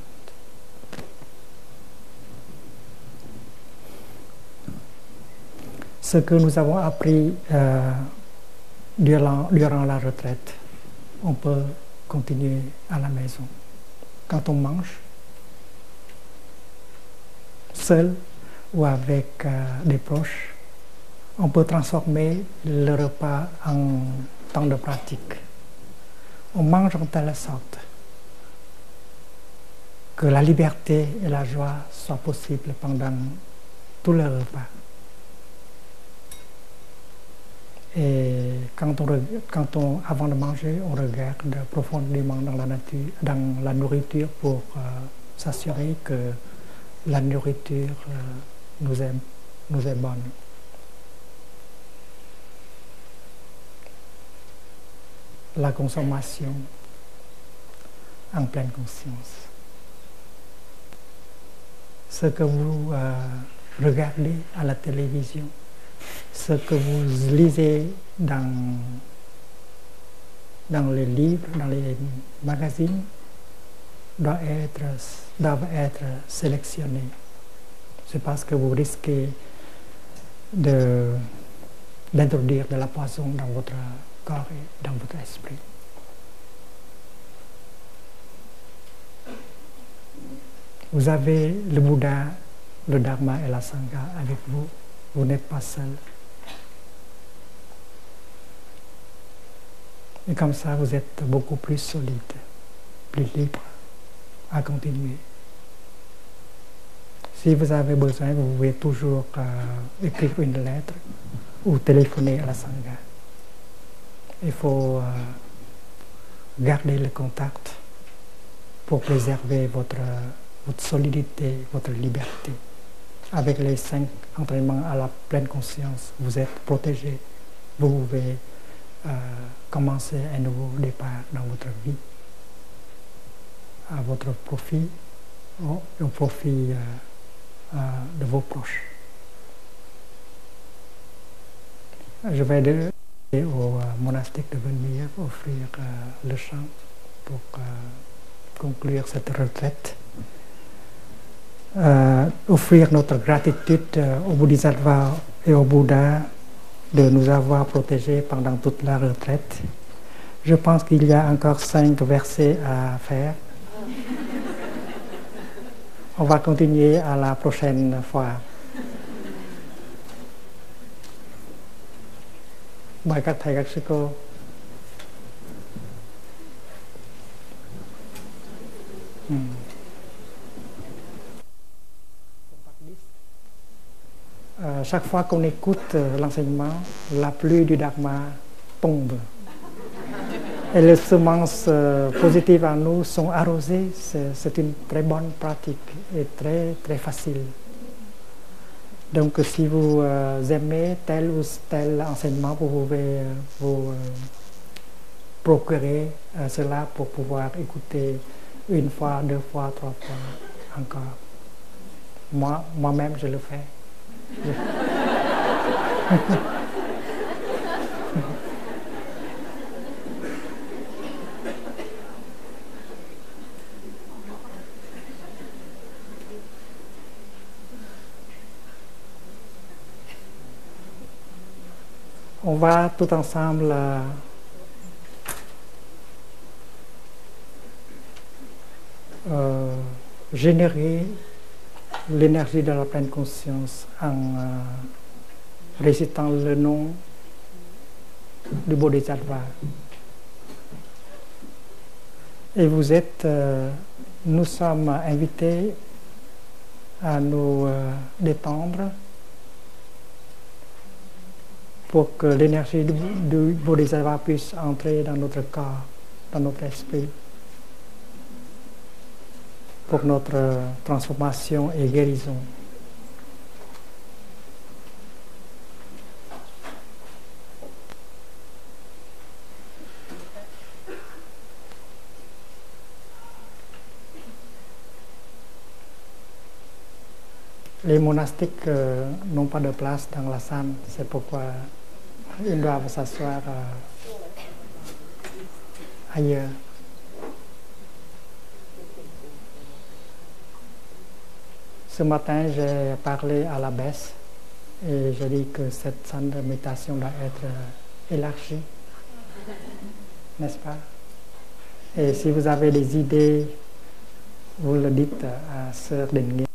Ce que nous avons appris durant la retraite, on peut continuer à la maison. Quand on mange, seul ou avec des proches, on peut transformer le repas en temps de pratique. On mange en telle sorte que la liberté et la joie soient possibles pendant tout le repas. Et avant de manger, on regarde profondément dans la nourriture pour s'assurer que la nourriture nous est bonne. La consommation en pleine conscience. Ce que vous regardez à la télévision, ce que vous lisez dans les livres, dans les magazines, doivent être sélectionnés. C'est parce que vous risquez d'introduire de la poison dans votre corps et dans votre esprit. Vous avez le Bouddha, le Dharma et la Sangha avec vous. Vous n'êtes pas seul. Et comme ça, vous êtes beaucoup plus solide, plus libre à continuer. Si vous avez besoin, vous pouvez toujours écrire une lettre ou téléphoner à la Sangha. Il faut garder le contact pour préserver votre solidité, votre liberté. Avec les 5 entraînements à la pleine conscience, vous êtes protégé. Vous pouvez commencer un nouveau départ dans votre vie, à votre profit, au profit de vos proches. Je vais demander au monastique de venir offrir le chant pour conclure cette retraite. Offrir notre gratitude au Bodhisattva et au Bouddha de nous avoir protégés pendant toute la retraite. Je pense qu'il y a encore 5 versets à faire. On va continuer à la prochaine fois. Mời các thầy, các sư cô. Chaque fois qu'on écoute l'enseignement, la pluie du Dharma tombe. Et les semences positives en nous sont arrosées. C'est une très bonne pratique et très, très facile. Donc si vous aimez tel ou tel enseignement, vous pouvez vous procurer cela pour pouvoir écouter 1 fois, 2 fois, 3 fois encore. Moi-même, je le fais. On va tout ensemble générer l'énergie de la pleine conscience en récitant le nom du Bodhisattva. Et nous sommes invités à nous détendre pour que l'énergie du Bodhisattva puisse entrer dans notre corps, dans notre esprit, pour notre transformation et guérison. Les monastiques n'ont pas de place dans la salle, c'est pourquoi ils doivent s'asseoir ailleurs. Ce matin, j'ai parlé à l'abbesse et je dis que cette salle de méditation doit être élargie, n'est-ce pas? Et si vous avez des idées, vous le dites à Sœur Đình Nghiêm.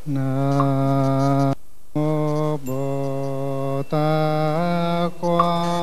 Nam mô Bồ Tát Quan